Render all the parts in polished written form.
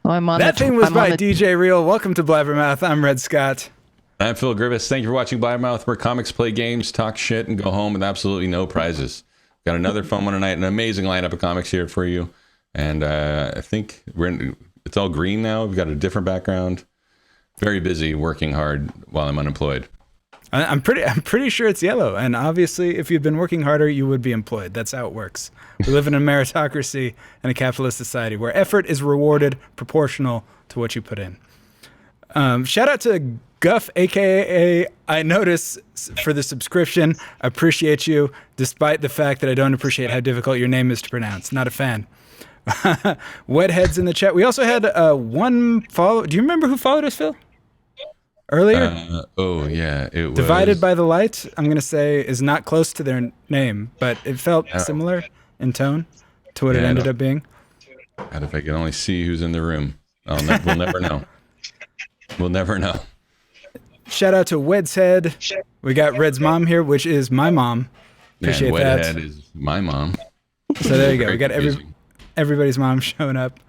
That thing was by DJ Real. Welcome to Blabbermouth. I'm Red Scott. I'm Phil Griffiths. Thank you for watching Blabbermouth, where comics play games, talk shit, and go home with absolutely no prizes. Got another fun one tonight. An amazing lineup of comics here for you. And I think it's all green now. We've got a different background. Very busy, working hard while I'm unemployed. I'm pretty sure it's yellow. And obviously, if you've been working harder, you would be employed. That's how it works. We live in a meritocracy and a capitalist society where effort is rewarded proportional to what you put in. Shout out to Guff, aka I Notice, for the subscription. I appreciate you, despite the fact that I don't appreciate how difficult your name is to pronounce. Not a fan. Wedheads in the chat. We also had one follow. Do you remember who followed us, Phil? Earlier? Oh, yeah. It was Divided by the Light, I'm going to say, is not close to their name, but it felt similar in tone to what it ended up being. God, if I could only see who's in the room. We'll never know. We'll never know. Shout out to Wed's Head. We got Red's mom here, which is my mom. Appreciate that. Head is my mom. So there you go. We got everybody's mom showing up.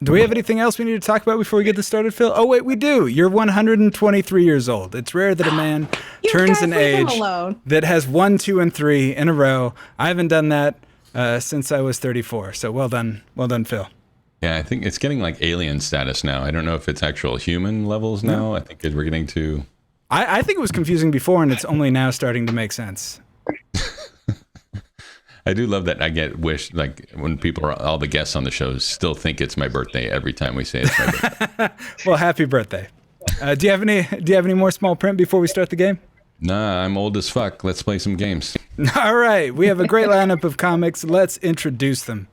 Do we have anything else we need to talk about before we get this started, Phil? Oh, wait, we do. You're 123 years old. It's rare that a man turns an age that has 1, 2, and 3 in a row. I haven't done that since I was 34. So well done, Phil. Yeah, I think it's getting like alien status now. I don't know if it's actual human levels now. No. I think we're getting to... I think it was confusing before, and it's only now starting to make sense. I do love that I get wished, like when people are, all the guests on the show still think it's my birthday every time we say it's my birthday. Well, happy birthday. Do you have any more small print before we start the game? Nah, I'm old as fuck. Let's play some games. All right. We have a great lineup of comics. Let's introduce them.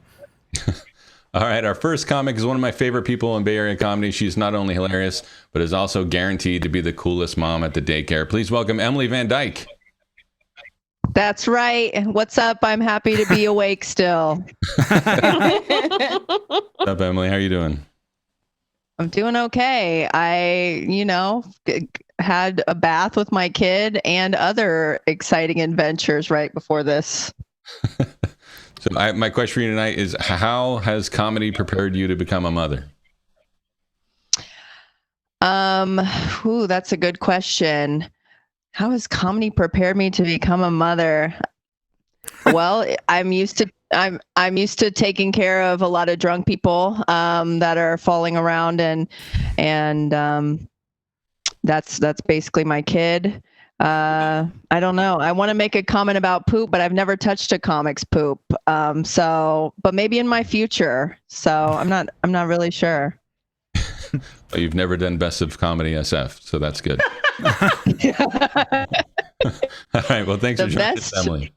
All right. Our first comic is one of my favorite people in Bay Area comedy. She's not only hilarious, but is also guaranteed to be the coolest mom at the daycare. Please welcome Emily Van Dyke. That's right. What's up? I'm happy to be awake still. What's up, Emily? How are you doing? I'm doing okay. I, had a bath with my kid and other exciting adventures right before this. So my question for you tonight is, how has comedy prepared you to become a mother? That's a good question. How has comedy prepared me to become a mother? Well, I'm used to taking care of a lot of drunk people that are falling around, and that's basically my kid. I don't know. I want to make a comment about poop, but I've never touched a comic's poop. But maybe in my future. So I'm not really sure. Well, you've never done Best of Comedy SF, so that's good. All right. Well, thanks for joining us, Emily.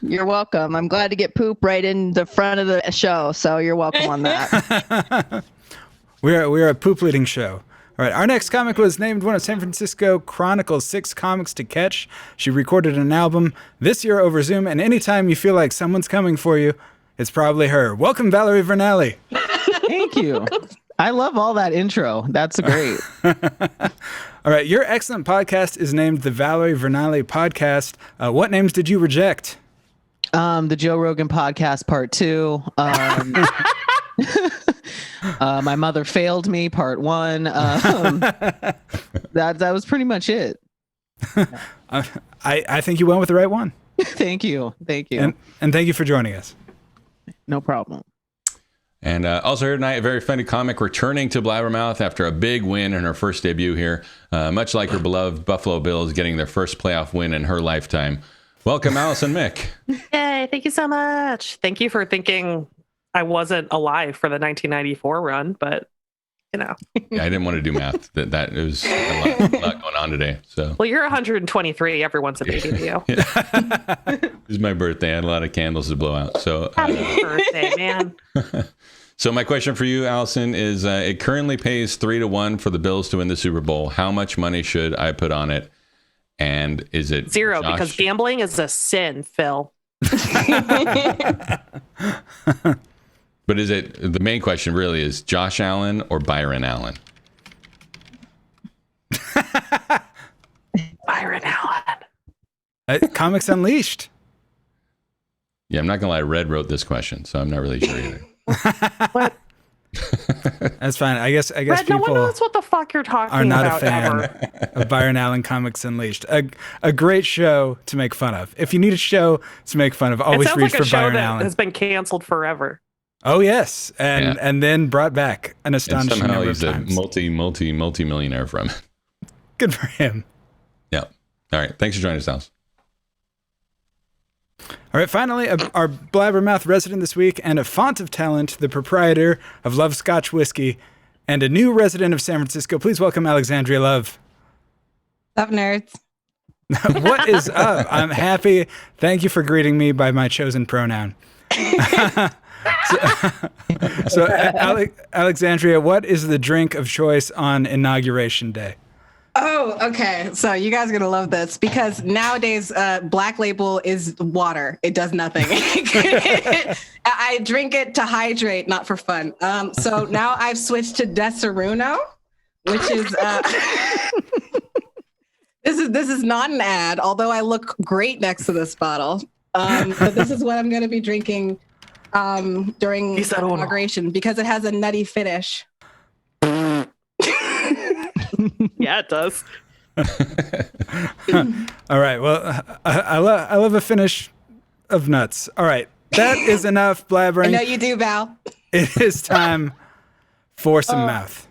You're welcome. I'm glad to get poop right in the front of the show, so you're welcome on that. We're a poop leading show. All right. Our next comic was named one of San Francisco Chronicle's 6 comics to catch. She recorded an album this year over Zoom, and anytime you feel like someone's coming for you, it's probably her. Welcome, Valerie Vernale. Thank you. I love all that intro. That's great. All right. Your excellent podcast is named the Valerie Vernale Podcast. What names did you reject? The Joe Rogan Podcast Part 2. My Mother Failed Me Part 1. That was pretty much it. I think you went with the right one. Thank you. And thank you for joining us. No problem. And also here tonight, a very funny comic returning to Blabbermouth after a big win in her first debut here. Much like her beloved Buffalo Bills getting their first playoff win in her lifetime. Welcome, Allison Mick. Yay, thank you so much. Thank you for thinking I wasn't alive for the 1994 run, but, Yeah, I didn't want to do math. That was a lot going on today. So. Well, you're 123. Everyone's a baby to you. It was my birthday. I had a lot of candles to blow out. So happy birthday, man. So my question for you, Allison, is it currently pays 3-1 for the Bills to win the Super Bowl. How much money should I put on it? And is it 0? Because gambling is a sin, Phil. But is it, the main question really is Josh Allen or Byron Allen? Byron Allen. Comics Unleashed. Yeah, I'm not going to lie. Red wrote this question, so I'm not really sure either. What? That's fine. I guess Red, no one people knows what the fuck you're talking are not a about fan ever. of Byron Allen Comics Unleashed. A great show to make fun of. If you need a show to make fun of, It always sounds reach like a for show Byron that Allen. has been canceled forever. Oh yes, and then brought back an And astonishing somehow number of he's a times. multi-millionaire from it. Good for him. Yeah. All right. Thanks for joining us, Alice. All right, finally, our Blabbermouth resident this week and a font of talent, the proprietor of Love Scotch Whiskey, and a new resident of San Francisco. Please welcome Alexandria Love. What's up, nerds? What is up? I'm happy. Thank you for greeting me by my chosen pronoun. So Alexandria, what is the drink of choice on Inauguration Day? Oh, okay. So you guys are gonna love this because nowadays Black Label is water. It does nothing. I drink it to hydrate, not for fun. So now I've switched to Deseruno, which is this is not an ad, although I look great next to this bottle. But this is what I'm gonna be drinking during inauguration because it has a nutty finish. Yeah, it does. All right. Well, I love a finish of nuts. All right. That is enough blabbering. I know you do, Val. It is time for some mouth.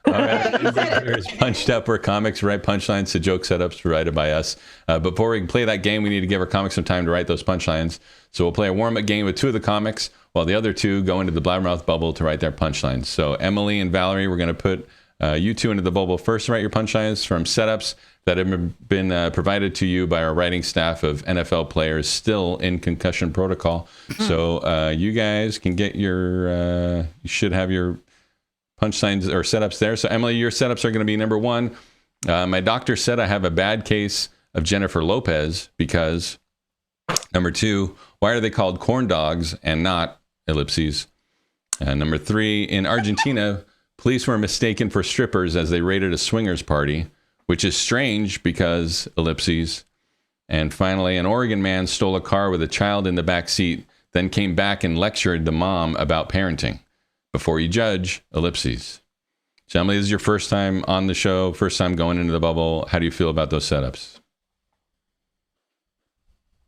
All right. Here's Punched Up, where comics write punchlines to joke setups provided by us. Before we can play that game, we need to give our comics some time to write those punchlines. So we'll play a warm-up game with two of the comics, while the other two go into the Blabbermouth bubble to write their punchlines. So Emily and Valerie, we're going to put you two into the bubble first to write your punchlines from setups that have been provided to you by our writing staff of NFL players still in concussion protocol. So you guys can get your, you should have your punchlines or setups there. So Emily, your setups are going to be number one. My doctor said I have a bad case of Jennifer Lopez because number two, why are they called corn dogs and not ellipses? And number three, in Argentina, police were mistaken for strippers as they raided a swingers party, which is strange because ellipses. And finally, an Oregon man stole a car with a child in the back seat, then came back and lectured the mom about parenting. Before you judge, ellipses. So Emily, this is your first time on the show, first time going into the bubble. How do you feel about those setups?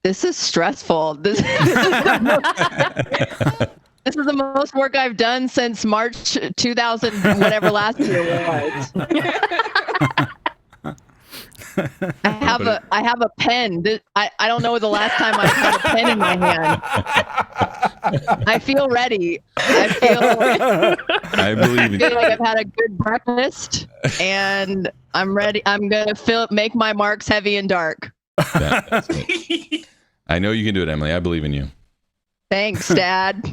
This is stressful. This is the most work I've done since March 2000, whatever last year was. I have a pen. I don't know the last time I had a pen in my hand. I feel ready. I believe in feel like I've had a good breakfast and I'm ready. I'm gonna make my marks heavy and dark. That's it. I know you can do it, Emily. I believe in you. Thanks, Dad.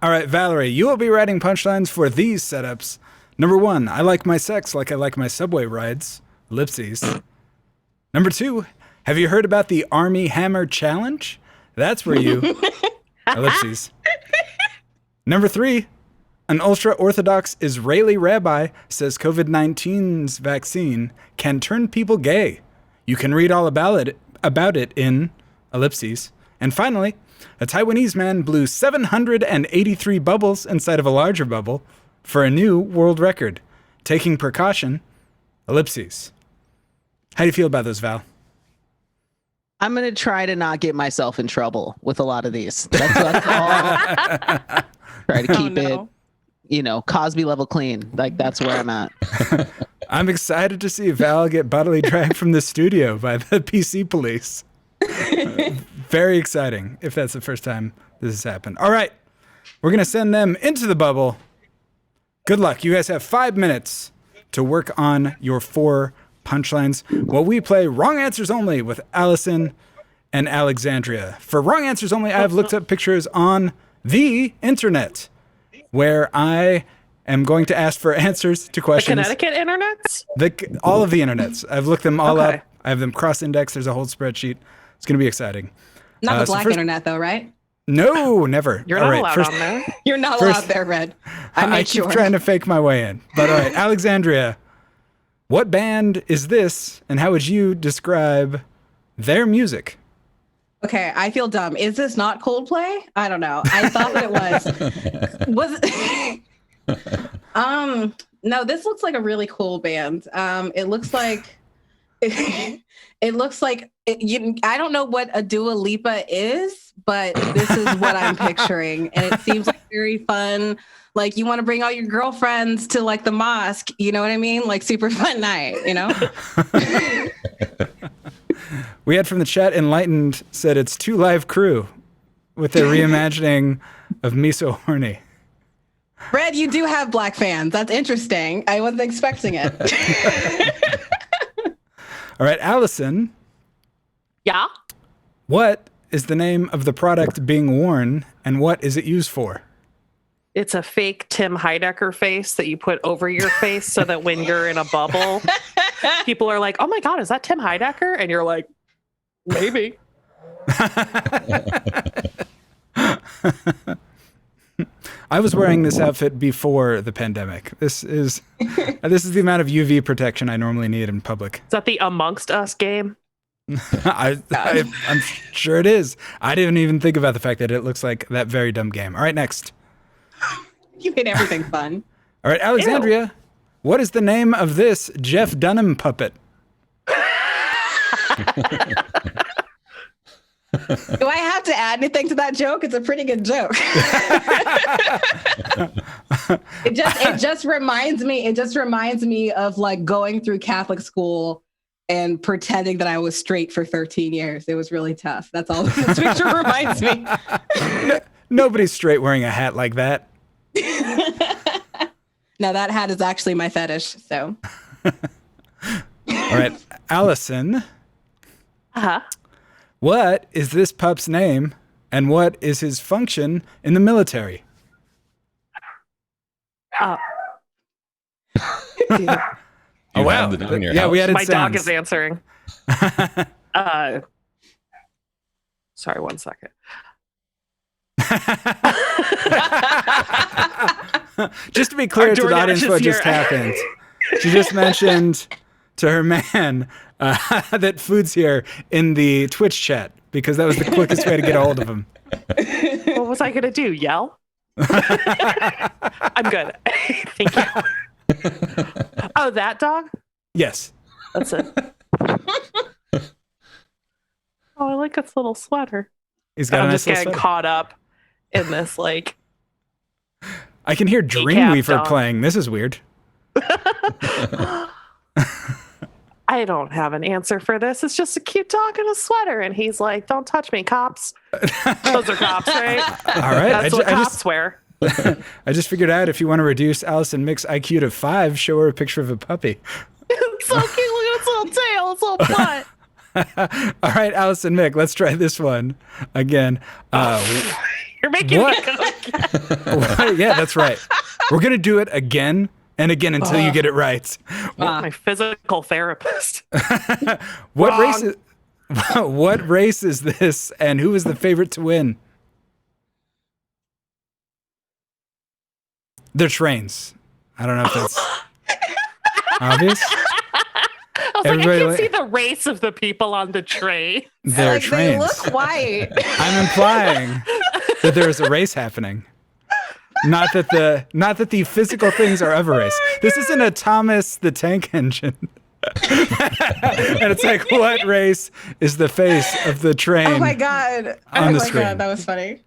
All right, Valerie, you will be writing punchlines for these setups. Number one, I like my sex like I like my subway rides. Ellipses. Number two, have you heard about the Army Hammer Challenge? That's where you... Ellipses. Number three, an ultra-Orthodox Israeli rabbi says COVID-19's vaccine can turn people gay. You can read all about it in... Ellipses. And finally, a Taiwanese man blew 783 bubbles inside of a larger bubble for a new world record. Taking precaution. Ellipses. How do you feel about those, Val? I'm going to try to not get myself in trouble with a lot of these. That's all. Try to keep it, Cosby level clean. Like, that's where I'm at. I'm excited to see Val get bodily dragged from the studio by the PC police. Very exciting if that's the first time this has happened. All right. We're going to send them into the bubble. Good luck. You guys have 5 minutes to work on your 4 punchlines while we play Wrong Answers Only with Allison and Alexandria. For Wrong Answers Only, I've looked up pictures on the internet where I am going to ask for answers to questions. The Connecticut internets? All of the internets. I've looked them all up. I have them cross-indexed. There's a whole spreadsheet. It's going to be exciting. Not the black internet, though, right? No, never. You're not allowed on there. You're not allowed there, Red. I keep trying to fake my way in. But all right, Alexandria, what band is this, and how would you describe their music? Okay, I feel dumb. Is this not Coldplay? I don't know. I thought that it was. No, this looks like a really cool band. It looks like I don't know what a Dua Lipa is, but this is what I'm picturing, and it seems like very fun. Like you want to bring all your girlfriends to like the mosque, you know what I mean? Like super fun night, you know? We had from the chat, Enlightened said it's 2 Live Crew with their reimagining of Me So Horny. Red, you do have black fans. That's interesting. I wasn't expecting it. All right, Allison, Yeah. what is the name of the product being worn and what is it used for? It's a fake Tim Heidecker face that you put over your face so that when you're in a bubble, people are like, oh my God, is that Tim Heidecker? And you're like, maybe. I was wearing this outfit before the pandemic. This is the amount of UV protection I normally need in public. Is that the Amongst Us game? I'm sure it is. I didn't even think about the fact that it looks like that very dumb game. All right, next. You made everything fun. All right, Alexandria, what is the name of this Jeff Dunham puppet? Do I have to add anything to that joke? It's a pretty good joke. It just reminds me of like going through Catholic school and pretending that I was straight for 13 years. It was really tough. That's all this picture reminds me. Nobody's straight wearing a hat like that. Now that hat is actually my fetish, so. All right, Allison. Uh-huh. What is this pup's name and what is his function in the military? You have the dog in your house? We added My dog sounds. is answering. Sorry, 1 second. Just to be clear to the DoorDash audience is what just here. happened. She just mentioned to her man that food's here in the Twitch chat because that was the quickest way to get a hold of him. What was I going to do? Yell? I'm good. Thank you. Oh, that dog? Yes. That's it. Oh, I like its little sweater. He's got a I'm nice just little getting sweater. caught up in this, like, I can hear Kneecap Dreamweaver dog. playing. This is weird. I don't have an answer for this. It's just a cute dog in a sweater. And he's like, don't touch me, cops. Those are cops, right? All right. That's what cops wear. I just figured out if you want to reduce Allison Mick's IQ to 5, show her a picture of a puppy. It's so cute. Look at its little tail, its little butt. All right, Allison Mick, let's try this one again. You're making What? me go again. Yeah, that's right. We're going to do it again and again until you get it right. My physical therapist. What Wrong. race is what race is this and who is the favorite to win? They're trains. I don't know if that's obvious. I was Everybody like, I like- can't see the race of the people on the train. They're Like, trains. they look white. I'm implying that there is a race happening. Not that the physical things are of a race. This isn't a Thomas the Tank Engine. And it's like, what race is the face of the train? Oh my god. On Oh the my screen. god, that was funny.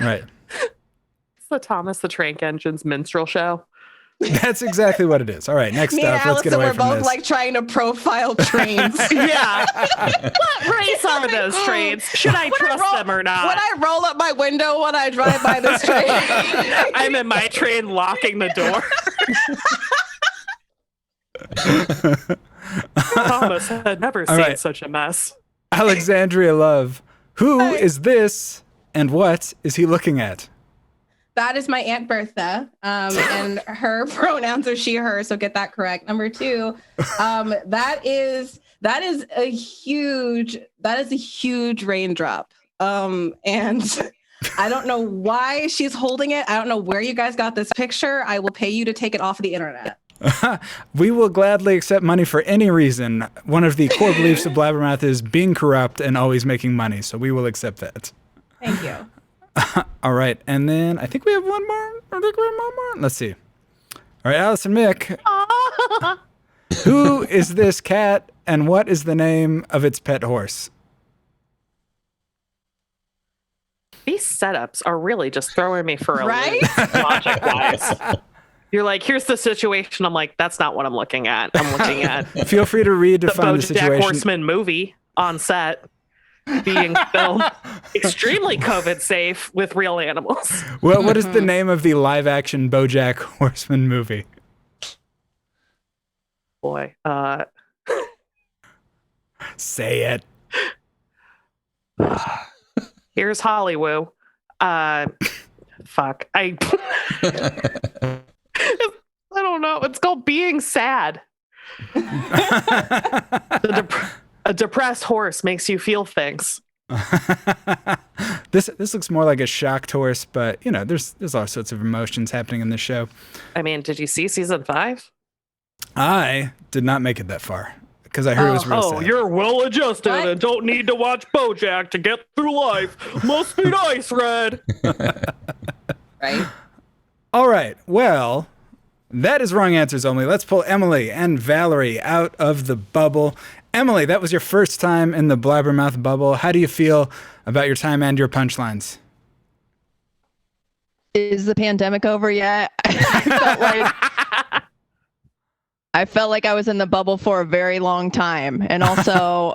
Right. It's the Thomas the Tank Engine's minstrel show. That's exactly what it is. All right, next Me and up, let's get Allison away were from both this. like trying to profile trains. Yeah. What race are those trains? Should I trust them or not? When I roll up my window when I drive by this train. I'm in my train locking the door. Thomas had never seen right. such a mess. Alexandria Love, who is this and what is he looking at? That is my Aunt Bertha, and her pronouns are she, her, so get that correct. Number 2, that is a huge raindrop. And I don't know why she's holding it. I don't know where you guys got this picture. I will pay you to take it off of the internet. We will gladly accept money for any reason. One of the core beliefs of Blabbermouth is being corrupt and always making money, so we will accept that. Thank you. All right, and then I think we have one more. Let's see. All right, Allison, Mick. Who is this cat, and what is the name of its pet horse? These setups are really just throwing me for a Right? loop, logic-wise. You're like, here's the situation. I'm like, that's not what I'm looking at. I'm looking at Feel free to redefine the BoJack situation. Horseman movie on set being filmed extremely COVID safe with real animals. Well, what is the name of the live-action BoJack Horseman movie? Boy, Say it. here's Hollywood. Fuck. I don't know. It's called Being Sad. A depressed horse makes you feel things. This looks more like a shocked horse, but there's all sorts of emotions happening in this show. I mean, did you see season 5? I did not make it that far because I heard it was real sad. You're well adjusted What? and don't need to watch BoJack to get through life. Must be nice, Red. Right? All right. Well, that is wrong answers only. Let's pull Emily and Valerie out of the bubble. Emily, that was your first time in the Blabbermouth bubble. How do you feel about your time and your punchlines? Is the pandemic over yet? I felt like I was in the bubble for a very long time. And also,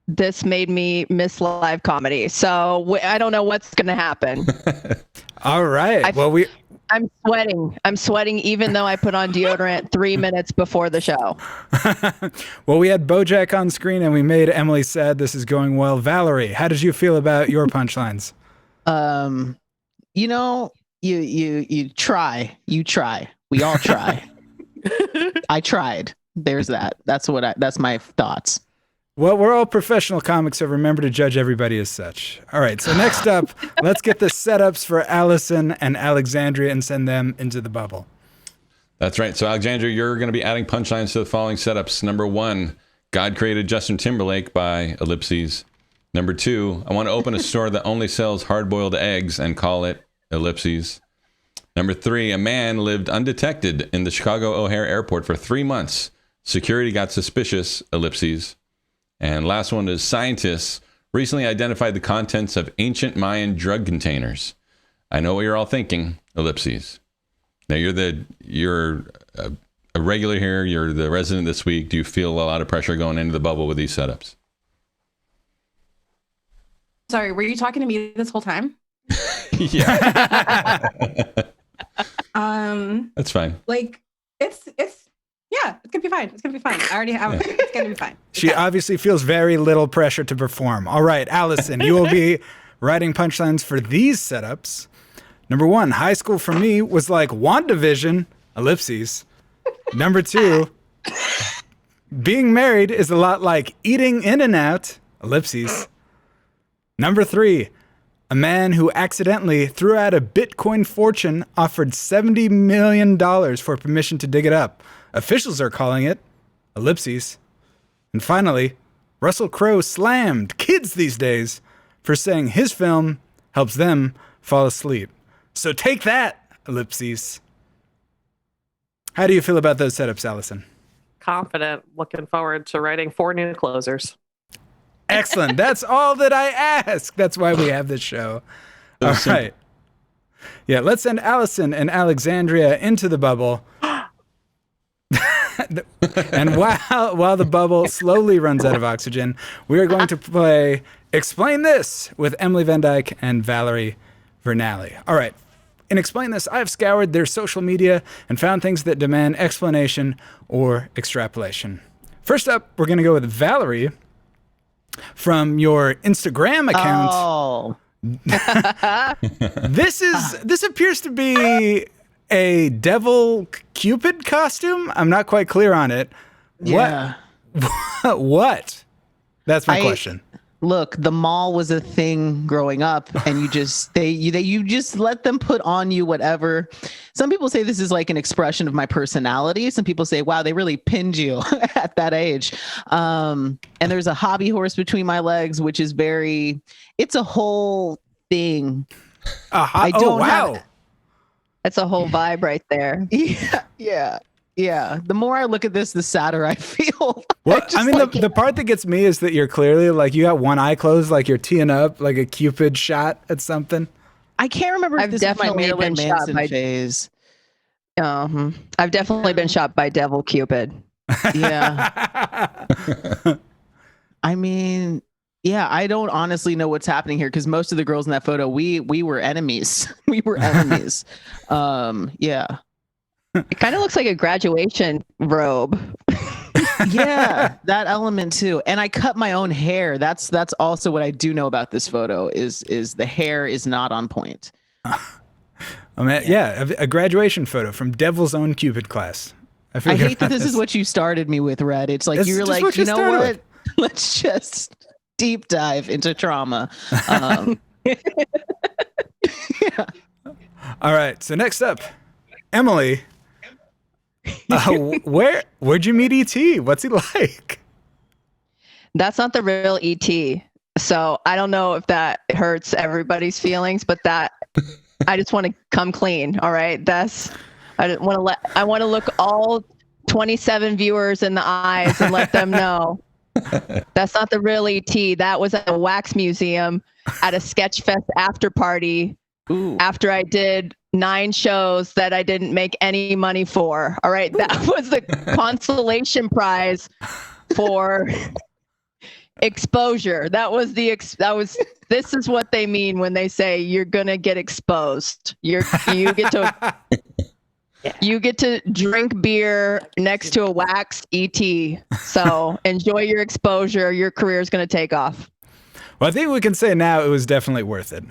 this made me miss live comedy. So I don't know what's going to happen. All right. I'm sweating. I'm sweating even though I put on deodorant 3 minutes before the show. Well, we had BoJack on screen and we made Emily sad. This is going well. Valerie, how did you feel about your punchlines? You try. We all try. I tried. There's that. That's my thoughts. Well, we're all professional comics, so remember to judge everybody as such. All right, so next up, let's get the setups for Allison and Alexandria and send them into the bubble. That's right. So, Alexandria, you're going to be adding punchlines to the following setups. Number 1, God created Justin Timberlake by ellipses. Number 2, I want to open a store that only sells hard-boiled eggs and call it ellipses. Number 3, a man lived undetected in the Chicago O'Hare Airport for 3 months. Security got suspicious, ellipses. And last one is scientists recently identified the contents of ancient Mayan drug containers. I know what you're all thinking, ellipses. Now you're a regular here. You're the resident this week. Do you feel a lot of pressure going into the bubble with these setups? Sorry, were you talking to me this whole time? Yeah. That's fine. Like it's gonna be fine. It's gonna be fine. I already have it's gonna be fine. She obviously feels very little pressure to perform. All right, Allison, you will be writing punchlines for these setups. Number 1, high school for me was like WandaVision, ellipses. Number 2, being married is a lot like eating In-N-Out, ellipses. Number 3, a man who accidentally threw out a Bitcoin fortune offered $70 million for permission to dig it up. Officials are calling it ellipses. And finally, Russell Crowe slammed kids these days for saying his film helps them fall asleep. So take that, ellipses. How do you feel about those setups, Allison? Confident. Looking forward to writing 4 new closers. Excellent. That's all that I ask. That's why we have this show. All right. Yeah, let's send Allison and Alexandria into the bubble. And while the bubble slowly runs out of oxygen, we are going to play Explain This with Emily Van Dyke and Valerie Vernale. All right. In Explain This, I have scoured their social media and found things that demand explanation or extrapolation. First up, we're going to go with Valerie from your Instagram account. Oh. This appears to be a devil Cupid costume. I'm not quite clear on it. Yeah. What? That's my question. look, the mall was a thing growing up, and you just let them put on you whatever. Some people say this is like an expression of my personality. Some people say, wow, they really pinned you at that age. And there's a hobby horse between my legs, which is it's a whole thing. That's a whole vibe right there. Yeah. The more I look at this, the sadder I feel. Well, I mean, the part that gets me is that you're clearly like, you got one eye closed, like you're teeing up like a Cupid shot at something. I can't remember if this is my Marilyn Manson phase. I've definitely been shot by Devil Cupid. Yeah. I mean, yeah, I don't honestly know what's happening here because most of the girls in that photo, we were enemies. We were enemies. Yeah. It kind of looks like a graduation robe. Yeah, that element too. And I cut my own hair. That's also what I do know about this photo is the hair is not on point. I mean, yeah, a graduation photo from Devil's Own Cupid class. I hate that this is what you started me with, Red. It's like you're like, you know what? Let's just deep dive into trauma. Yeah. All right. So next up, Emily. Where'd you meet ET? What's he like? That's not the real ET. So I don't know if that hurts everybody's feelings, but I just want to come clean. All right. I want to look all 27 viewers in the eyes and let them know that's not the real ET. That was at a wax museum at a Sketchfest after party. Ooh. After I did 9 shows that I didn't make any money for. All right. That was the consolation prize for exposure. This is what they mean when they say you're going to get exposed. You get to drink beer next to a wax ET. So enjoy your exposure. Your career is going to take off. Well, I think we can say now it was definitely worth it.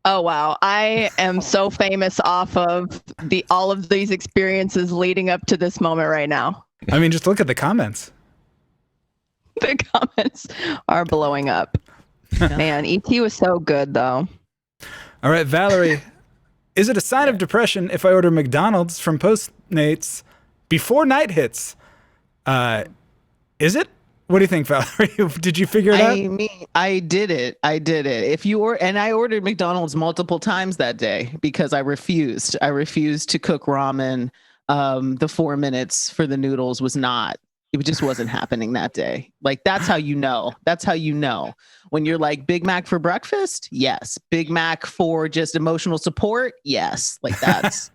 Oh, wow. I am so famous off of all of these experiences leading up to this moment right now. I mean, just look at the comments. The comments are blowing up. Man, ET was so good, though. All right, Valerie, is it a sign of depression if I order McDonald's from Postmates before night hits? Is it? What do you think, Valerie? Did you figure it out? I mean, I did it. And I ordered McDonald's multiple times that day because I refused. I refused to cook ramen. The 4 minutes for the noodles it just wasn't happening that day. Like, that's how you know. That's how you know. When you're like, Big Mac for breakfast? Yes. Big Mac for just emotional support? Yes. Like, that's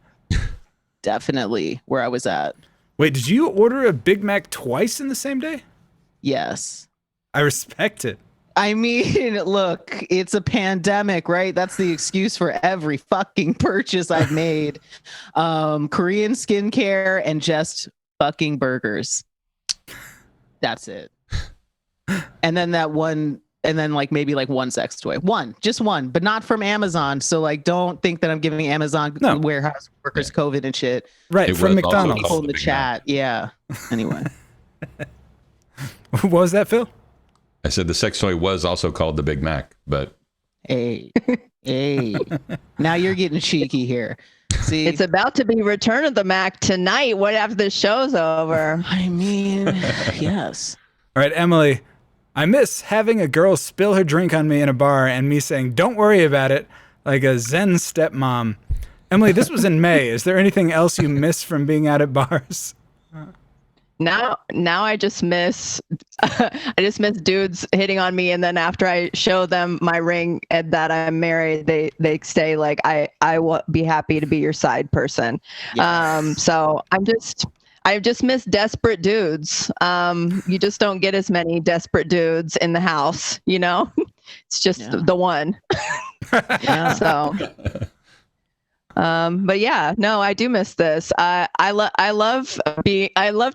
definitely where I was at. Wait, did you order a Big Mac twice in the same day? Yes. I respect it. I mean, look, it's a pandemic, right? That's the excuse for every fucking purchase I've made. Korean skincare and just fucking burgers. That's it. And then maybe one sex toy. Just one, but not from Amazon. So like, don't think that I'm giving Amazon warehouse workers COVID and shit. Right, from McDonald's. People in the chat. Yeah. Anyway. What was that, Phil? I said the sex toy was also called the Big Mac, but hey, now you're getting cheeky here. See, it's about to be Return of the Mac tonight. What after the show's over? I mean, yes. All right, Emily, I miss having a girl spill her drink on me in a bar and me saying, "Don't worry about it," like a Zen stepmom. Emily, this was in May. Is there anything else you miss from being out at bars? Now I just miss dudes hitting on me, and then after I show them my ring and that I'm married, they say like I will be happy to be your side person. Yes. So I just miss desperate dudes. You just don't get as many desperate dudes in the house, you know? It's just the one. Yeah. So but yeah, no, I do miss this. I love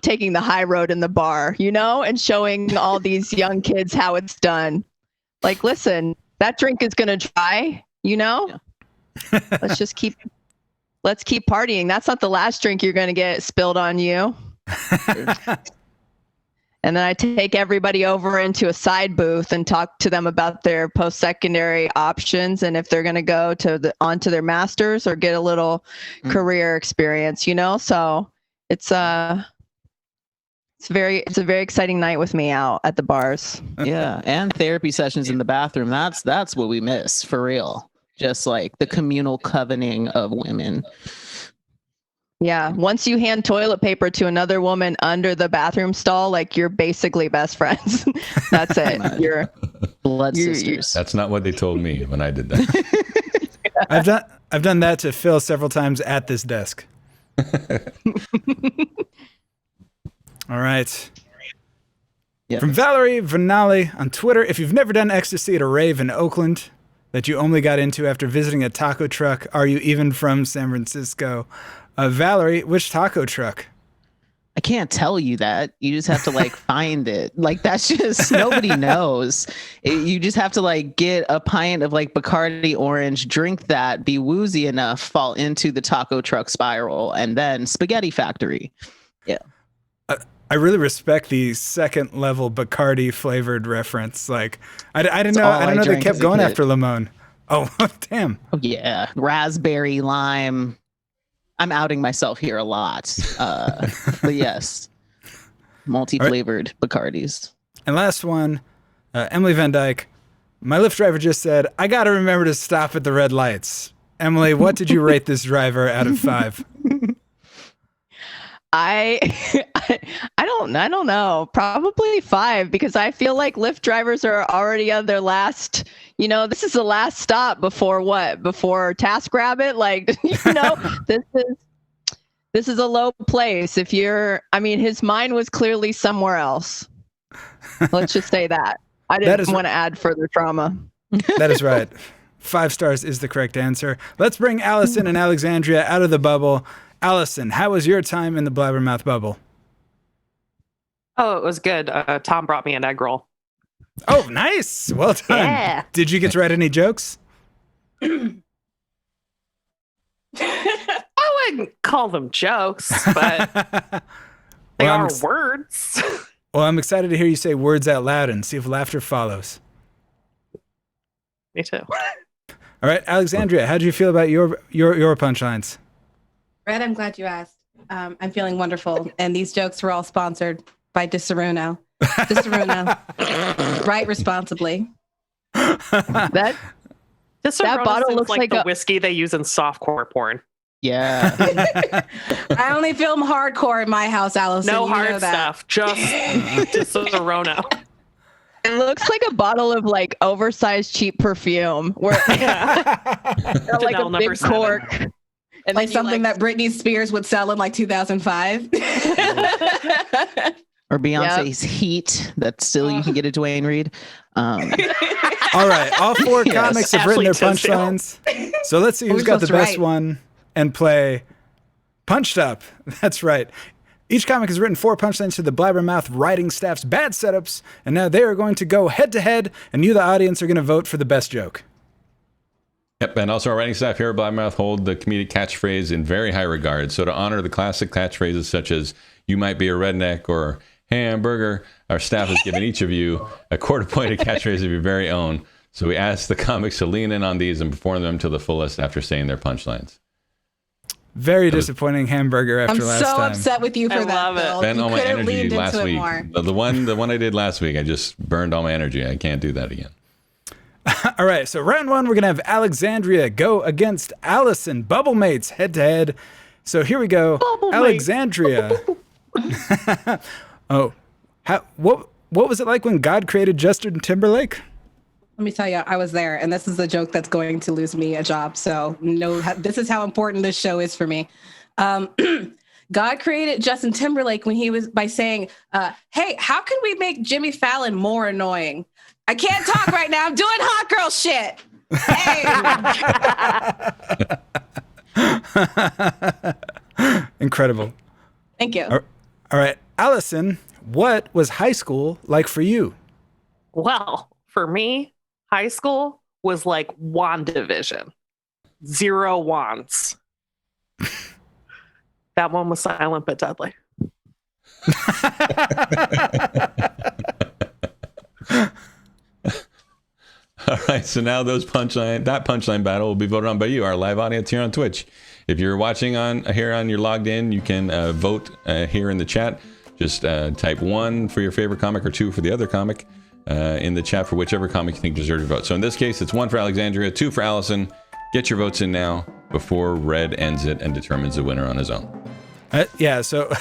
taking the high road in the bar, you know, and showing all these young kids how it's done. Like, listen, that drink is gonna dry, you know. Yeah. Let's keep partying. That's not the last drink you're gonna get spilled on you. And then I take everybody over into a side booth and talk to them about their post-secondary options and if they're going to go onto their masters or get a little career experience, So it's a very exciting night with me out at the bars. Yeah, and therapy sessions in the bathroom. That's what we miss for real. Just like the communal covening of women. Yeah. Once you hand toilet paper to another woman under the bathroom stall, like you're basically best friends. That's it. You're blood sisters. That's not what they told me when I did that. I've done that to Phil several times at this desk. All right. Yep. From Valerie Vernale on Twitter, if you've never done ecstasy at a rave in Oakland that you only got into after visiting a taco truck, are you even from San Francisco? Valerie, which taco truck? I can't tell you that. You just have to find it. That's just nobody knows. You just have to get a pint of Bacardi orange, drink that, be woozy enough, fall into the taco truck spiral, and then Spaghetti Factory. Yeah. I really respect the second level Bacardi flavored reference. I didn't know. I didn't know they kept going after Limon. Oh, damn. Oh yeah, raspberry, lime. I'm outing myself here a lot. But yes, multi-flavored Bacardis. And last one, Emily Van Dyke. My Lyft driver just said, I got to remember to stop at the red lights. Emily, what did you rate this driver out of 5? I don't know. Probably 5 because I feel like Lyft drivers are already on their last. This is the last stop before what? Before TaskRabbit. This is a low place. His mind was clearly somewhere else. Let's just say that. I didn't want to add further trauma. That is right. 5 stars is the correct answer. Let's bring Allison and Alexandria out of the bubble. Allison, how was your time in the Blabbermouth bubble? Oh, it was good. Tom brought me an egg roll. Oh, nice. Well done. Yeah. Did you get to write any jokes? I wouldn't call them jokes, but they are words. Well, I'm excited to hear you say words out loud and see if laughter follows. Me too. All right, Alexandria, how did you feel about your punchlines? Red, I'm glad you asked. I'm feeling wonderful. And these jokes were all sponsored by Disaruno. Disaruno. Write responsibly. That bottle looks like the whiskey they use in softcore porn. Yeah. I only film hardcore in my house, Allison. No you hard know that. stuff. Just Disaruno. It looks like a bottle of oversized cheap perfume where like a big cork. And like something that Britney Spears would sell in 2005. Or Beyonce's Heat that still you can get at Dwayne Reed. All right, all 4 comics have written their punchlines. So let's see who's got the best one and play Punched Up. That's right. Each comic has written 4 punchlines to the Blabbermouth writing staff's bad setups, and now they are going to go head to head, and you, the audience, are going to vote for the best joke. Yep, and also our writing staff here at Blabbermouth hold the comedic catchphrase in very high regard. So to honor the classic catchphrases such as "you might be a redneck" or "hamburger," our staff has given each of you a quarter-pointed catchphrase of your very own. So we ask the comics to lean in on these and perform them to the fullest after saying their punchlines. Very disappointing hamburger after last time. I'm so upset with you for that, Phil. Spent all my energy last week. More. The one I did last week, I just burned all my energy. I can't do that again. All right, so round 1, we're going to have Alexandria go against Allison. Bubble mates head to head. So here we go. Alexandria. What was it like when God created Justin Timberlake? Let me tell you, I was there, and this is a joke that's going to lose me a job. So this is how important this show is for me. God created Justin Timberlake by saying, hey, how can we make Jimmy Fallon more annoying? I can't talk right now. I'm doing hot girl shit. Hey. Incredible. Thank you. All right. Allison, what was high school like for you? Well, for me, high school was like WandaVision. 0 wands. That one was silent but deadly. All right, so now that punchline battle will be voted on by you, our live audience here on Twitch. If you're watching you're logged in, you can vote here in the chat. Just type 1 for your favorite comic or 2 for the other comic in the chat for whichever comic you think deserves your vote. So in this case, it's 1 for Alexandria, 2 for Allison. Get your votes in now before Red ends it and determines the winner on his own. Yeah, so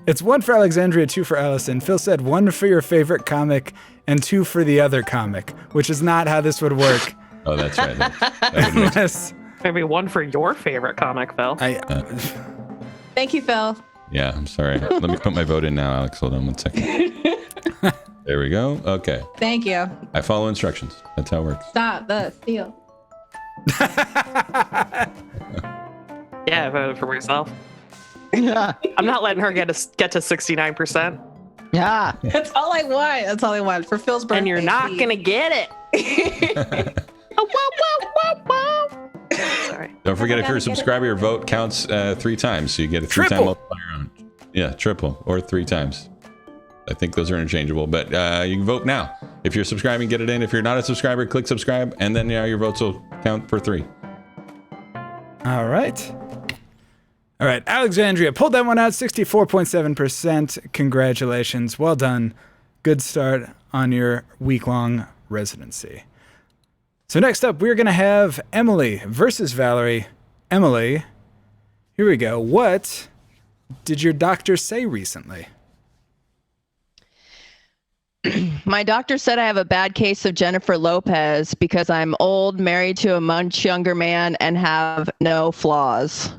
it's 1 for Alexandria, 2 for Allison. Phil said 1 for your favorite comic and 2 for the other comic, which is not how this would work. Oh, that's right. That would make Unless Maybe 1 for your favorite comic, Phil. Thank you, Phil. Yeah, I'm sorry. Let me put my vote in now, Alex. Hold on 1 second. There we go. Okay. Thank you. I follow instructions. That's how it works. Stop the steal. Yeah, I voted for myself. Yeah. I'm not letting her get to 69%. Yeah. That's all I want. That's all I want for Phil's birthday. And you're not please. going to get it. Sorry. Don't forget, if you're a gotta get it. subscriber, your vote counts 3 times. So you get a 3-time Triple. multiplier on. Yeah, triple or 3 times. I think those are interchangeable, but you can vote now. If you're subscribing, get it in. If you're not a subscriber, click subscribe, and then your votes will count for 3. All right. All right, Alexandria pulled that one out, 64.7%. Congratulations. Well done. Good start on your week-long residency. So next up, we're going to have Emily versus Valerie. Emily, here we go. What did your doctor say recently? My doctor said I have a bad case of Jennifer Lopez because I'm old, married to a much younger man, and have no flaws.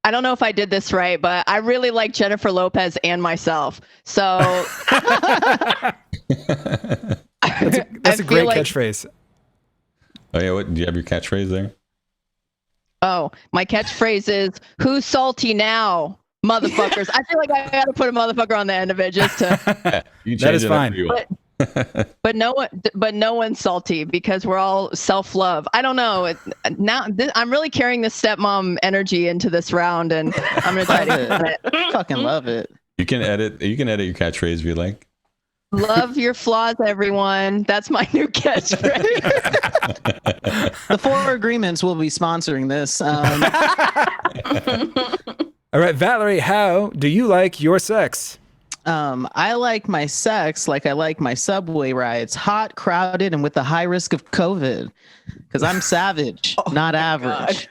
I don't know if I did this right, but I really like Jennifer Lopez and myself. So That's a great catchphrase. Oh yeah, what do you have your catchphrase there? Oh, my catchphrase is "Who's salty now, motherfuckers?" I feel like I got to put a motherfucker on the end of it just to. You That is change it fine. however you want. But no one's salty because we're all self-love. I don't know. I'm really carrying this stepmom energy into this round, and I'm gonna try to Love get it. Fucking love it. You can edit your catchphrase if you like. Love your flaws, everyone. That's my new catchphrase. The 4 agreements will be sponsoring this. All right, Valerie, how do you like your sex? I like my sex like I like my subway rides, hot, crowded, and with the high risk of COVID. Because I'm savage, not average.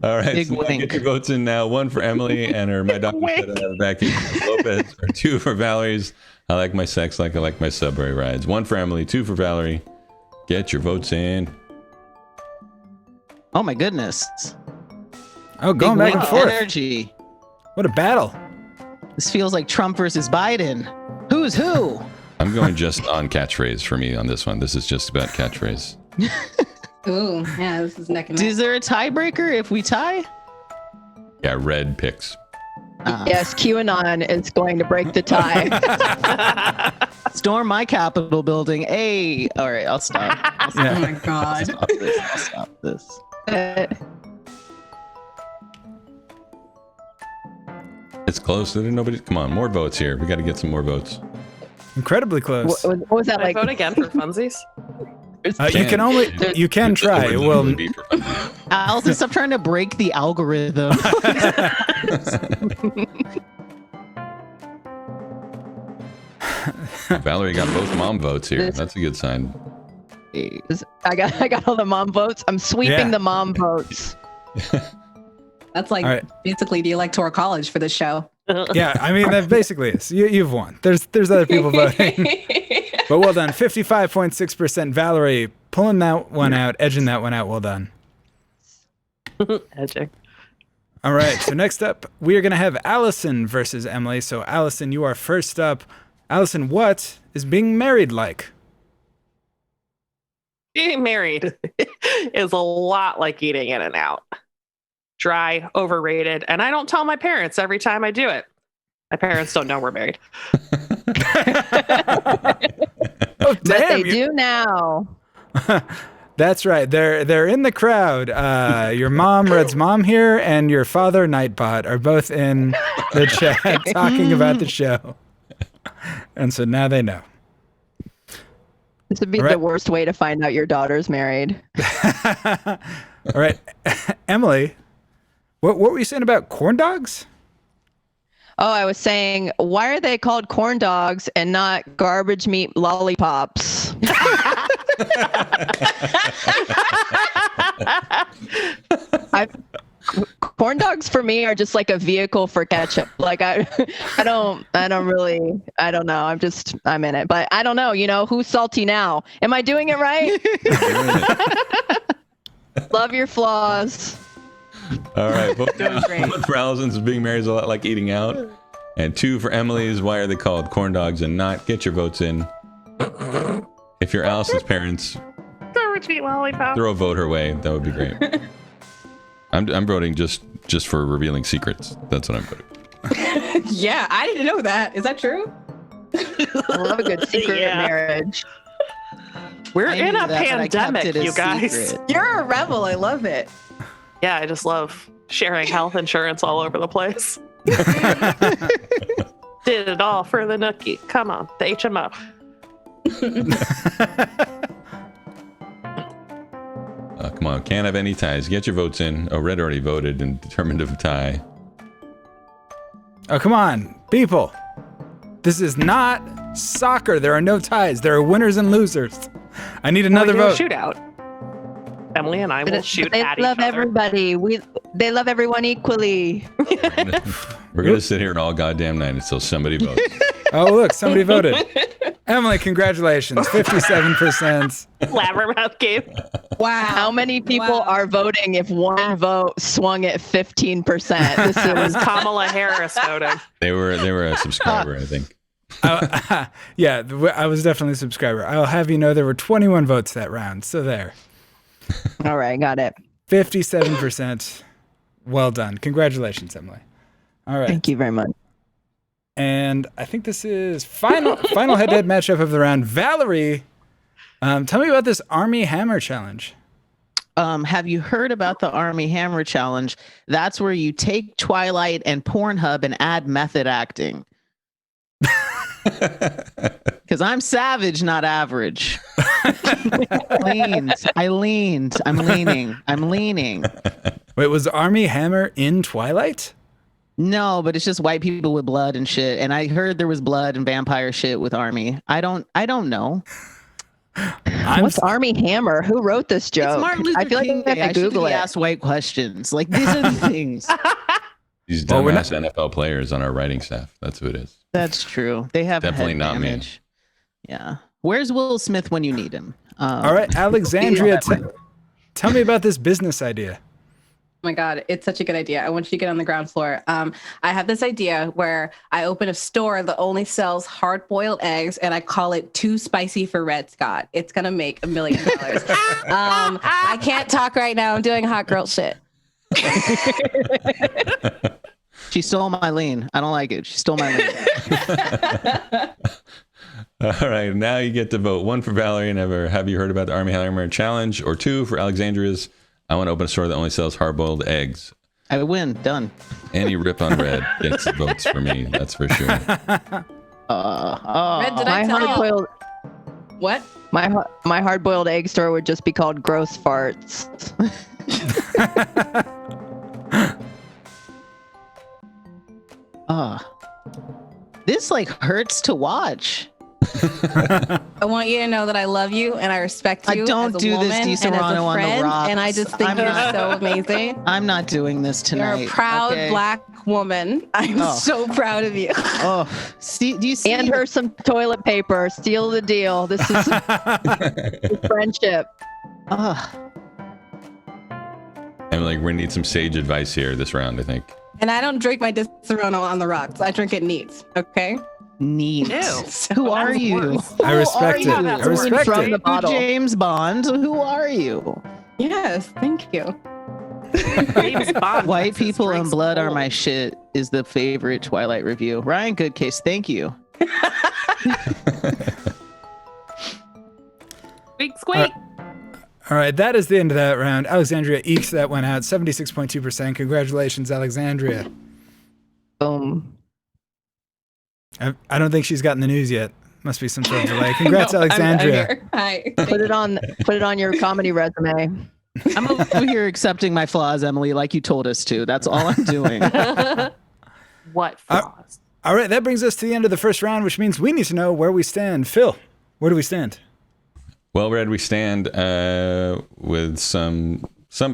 All right, Big so now wink. get your votes in now. 1 for Emily and her my doctor said I have a back Lopez, or 2 for Valerie's I like my sex like I like my subway rides. 1 for Emily, 2 for Valerie. Get your votes in. Oh my goodness. Oh, going Big back and wink forth. energy. What a battle. This feels like Trump versus Biden. Who's who? I'm going just on catchphrase for me on this one. This is just about catchphrase. Ooh, yeah, this is neck and neck. Is there a tiebreaker if we tie? Yeah, Red picks. Yes, QAnon is going to break the tie. Storm my Capitol building. Hey. All right, I'll stop. Oh my god. I'll stop this. It's close. Nobody. Come on, more votes here. We got to get some more votes. Incredibly close. What was that Can I like? vote again for funsies? You can try. It It would will. literally be for fun. Allison, stop trying to break the algorithm. Valerie got both mom votes here. That's a good sign. I got all the mom votes. I'm sweeping Yeah. the mom votes. That's like All right. basically the electoral college for this show. Yeah, I mean that basically is. You've won. There's other people voting, but well done. 55.6%. Valerie pulling that one out, edging that one out. Well done. Edging. All right. So next up, we are going to have Allison versus Emily. So Allison, you are first up. Allison, what is being married like? Being married is a lot like eating In and Out. Dry, overrated, and I don't tell my parents every time I do it. My parents don't know we're married. Oh, But they damn. do now. That's right. They're in the crowd. Your mom, Red's mom here, and your father, Nightbot, are both in the chat talking about the show. And so now they know. This would be the worst way to find out your daughter's married. All right. Emily, what were you saying about corn dogs? Oh, I was saying, why are they called corn dogs and not garbage meat lollipops? Corn dogs for me are just like a vehicle for ketchup. Like I don't know. I'm in it, but I don't know. You know, who's salty now? Am I doing it right? Love your flaws. All right. Vote one for Allison's being married is a lot like eating out. And 2 for Emily's. Why are they called corn dogs and not? Get your votes in. If you're Allison's parents, throw a vote her way. That would be great. I'm voting just for revealing secrets. That's what I'm voting. Yeah, I didn't know that. Is that true? I love a good secret marriage. We're in a pandemic, you guys. Secret. You're a rebel. I love it. Yeah, I just love sharing health insurance all over the place. Did it all for the nookie. Come on, the HMO. Come on, can't have any ties. Get your votes in. Oh, Red already voted and determined to tie. Oh, come on, people. This is not soccer. There are no ties. There are winners and losers. I need another vote. Shootout. Emily and I will shoot they at love each other. everybody. They love everyone equally. We're going to sit here all goddamn night until somebody votes. Oh, look, somebody voted. Emily, congratulations. 57%. Blabbermouth game. Wow. How many people are voting if one vote swung at 15%? This It was is Kamala Harris voting. They were a subscriber, I think. Yeah, I was definitely a subscriber. I'll have you know there were 21 votes that round. So there. all right. Got it. 57%. Well done. Congratulations, Emily. All right. Thank you very much. And I think this is final head-to-head matchup of the round. Valerie, tell me about this Army Hammer Challenge. Have you heard about the Army Hammer Challenge? That's where you take Twilight and Pornhub and add method acting. Because I'm savage, not average. I leaned. I'm leaning. Wait, was Army Hammer in Twilight? No, but it's just white people with blood and shit. And I heard there was blood and vampire shit with Army. I don't know. What's Army Hammer? Who wrote this joke? It's Martin Luther I feel King like I Day. have to Google I it. ask white questions. Like, these are the things. These Well, we're dumbass NFL players on our writing staff. That's who it is. That's true. They have Definitely head not me. damage. Yeah. Where's Will Smith when you need him? All right, Alexandria, tell me about this business idea. Oh my God, it's such a good idea. I want you to get on the ground floor. I have this idea where I open a store that only sells hard-boiled eggs, and I call it Too Spicy for Red Scott. It's gonna make $1 million. I can't talk right now. I'm doing hot girl shit. She stole my lean. I don't like it. She stole my lean. All right, now you get to vote. 1 for Valerie and ever. Have you heard about the Army Hammer Challenge? Or 2 for Alexandria's. I want to open a store that only sells hard-boiled eggs. I win. Done. Any rip on Red gets votes for me. That's for sure. Red, did I My tell you? hard-boiled What? my hard-boiled egg store would just be called Gross Farts. This like hurts to watch. I want you to know that I love you and I respect you. I don't as a do this woman Di and Serrano as a on the friend, rocks. and I just think I'm you're not- so amazing. I'm not doing this tonight. You're a proud okay? Black woman. I'm Oh. so proud of you. Oh, see, do you see? And her some toilet paper. Seal the deal. This is friendship. I'm like, we're going to need some sage advice here this round, I think. And I don't drink my Di Serrano on the rocks. I drink it neat. Okay. Neat. Ew. Who are That's you? worse. I respect Who it. are you? I respect From it. the bottle. James Bond. Who are you? Yes. Thank you. James Bond White Texas people and drinks blood are cold. my shit is the favorite Twilight review. Ryan Goodcase, thank you. Squeak, squeak. All right, that is the end of that round. Alexandria ekes that one out, 76.2%. Congratulations, Alexandria. Boom. I don't think she's gotten the news yet. Must be some sort of delay. Congrats, Alexandria. Hi. Put it on your comedy resume. I'm over here accepting my flaws, Emily, like you told us to. That's all I'm doing. What flaws? All right, that brings us to the end of the first round, which means we need to know where we stand. Phil, where do we stand? Well, Red, we stand with some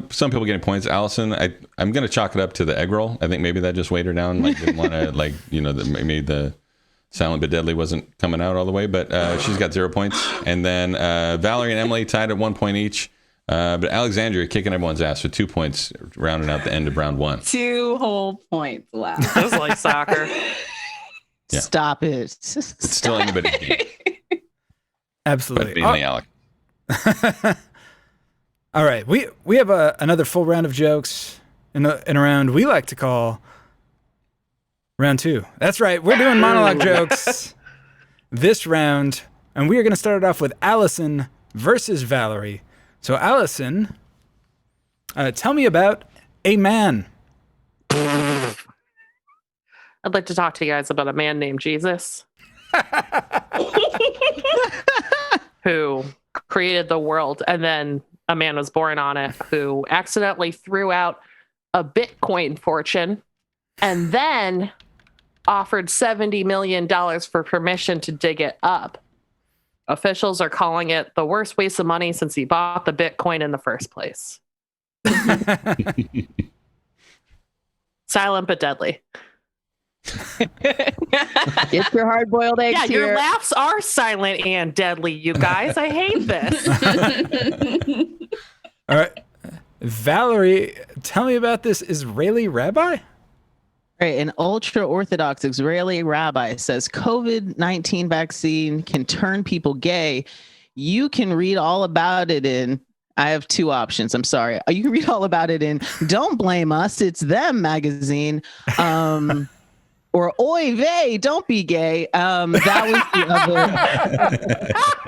people getting points. Allison, I'm going to chalk it up to the egg roll. I think maybe that just weighed her down. Like, didn't want to, like, you know, maybe the silent but deadly wasn't coming out all the way, but she's got 0 points. And then Valerie and Emily tied at 1 point each. But Alexandria kicking everyone's ass with 2 points, rounding out the end of round 1. 2 whole points. Wow. It was like soccer. Yeah. Stop it. It's still anybody's game. Absolutely. But mainly Alec. All right, we have another full round of jokes in a round we like to call round 2. That's right, we're doing monologue jokes this round, and we are going to start it off with Allison versus Valerie. So Allison, tell me about a man. I'd like to talk to you guys about a man named Jesus who created the world, and then a man was born on it who accidentally threw out a Bitcoin fortune and then offered $70 million for permission to dig it up. Officials are calling it the worst waste of money since he bought the Bitcoin in the first place. Silent but deadly. Get your hard-boiled eggs Yeah, here. your laughs are silent and deadly, you guys. I hate this. All right, Valerie, tell me about this Israeli rabbi. Right, an ultra-Orthodox Israeli rabbi says COVID-19 vaccine can turn people gay. You can read all about it in, I have 2 options, I'm sorry. You can read all about it in Don't Blame Us, It's Them magazine. Or Oy vey, don't be gay. That was the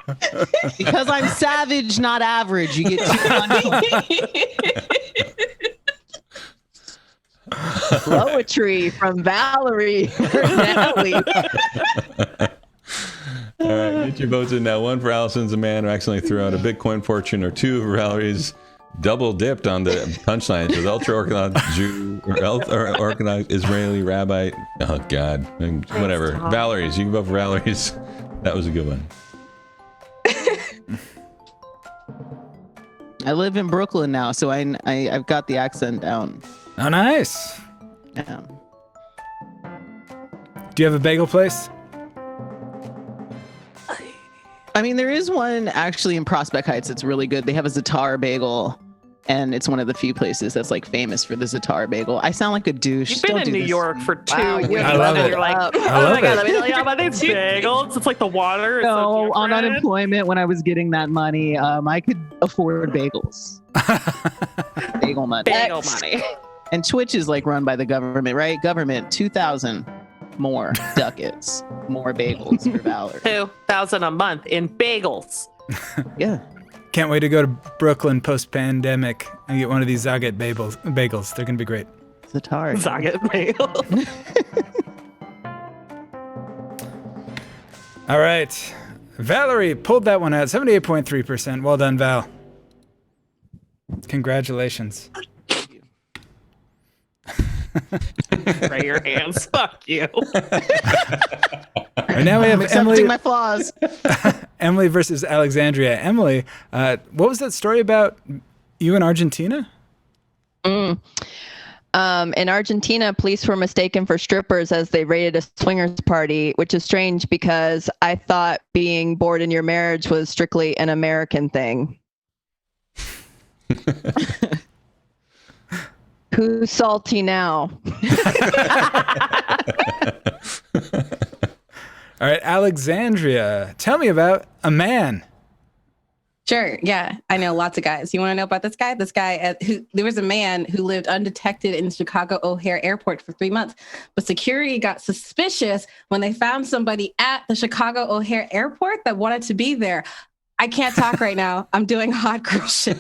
other. Because I'm savage, not average. You get 200. Poetry from Valerie. Vernale. All right, get your votes in now. 1 for Allison's a man who accidentally threw out a Bitcoin fortune, or 2 for Valerie's double dipped on the punchline. With ultra-Orthodox Jew or Orthodox Israeli rabbi. Oh, God. Whatever. Valerie's. You can vote for Valerie's. That was a good one. I live in Brooklyn now, so I've got the accent down. Oh, nice. Yeah. Do you have a bagel place? I mean, there is one actually in Prospect Heights that's really good. They have a Zatar bagel, and it's one of the few places that's like famous for the Zatar bagel. I sound like a douche. You've been in New York for 2 weeks, I love and it. you're like, I oh love my God, it. let me tell you about these bagels. It's like the water. It's No, so on different. unemployment when I was getting that money, I could afford bagels. Bagel money. Bagel money. And Twitch is like run by the government, right? Government, 2,000 more ducats, more bagels for Valerie. $2,000 a month in bagels. Yeah. Can't wait to go to Brooklyn post-pandemic and get one of these Zagat bagels. They're going to be great. Zatar. Zagat bagel. All right. Valerie pulled that one out, 78.3%. Well done, Val. Congratulations. Spray your hands. Fuck you. And now we have Accepting Emily, my flaws. Emily versus Alexandria. Emily, what was that story about you in Argentina? In Argentina, police were mistaken for strippers as they raided a swingers party, which is strange because I thought being bored in your marriage was strictly an American thing. Who's salty now? All right, Alexandria, tell me about a man. Sure. Yeah, I know lots of guys. You want to know about this guy? This guy, there was a man who lived undetected in Chicago O'Hare Airport for 3 months, but security got suspicious when they found somebody at the Chicago O'Hare Airport that wanted to be there. I can't talk right now. I'm doing hot girl shit.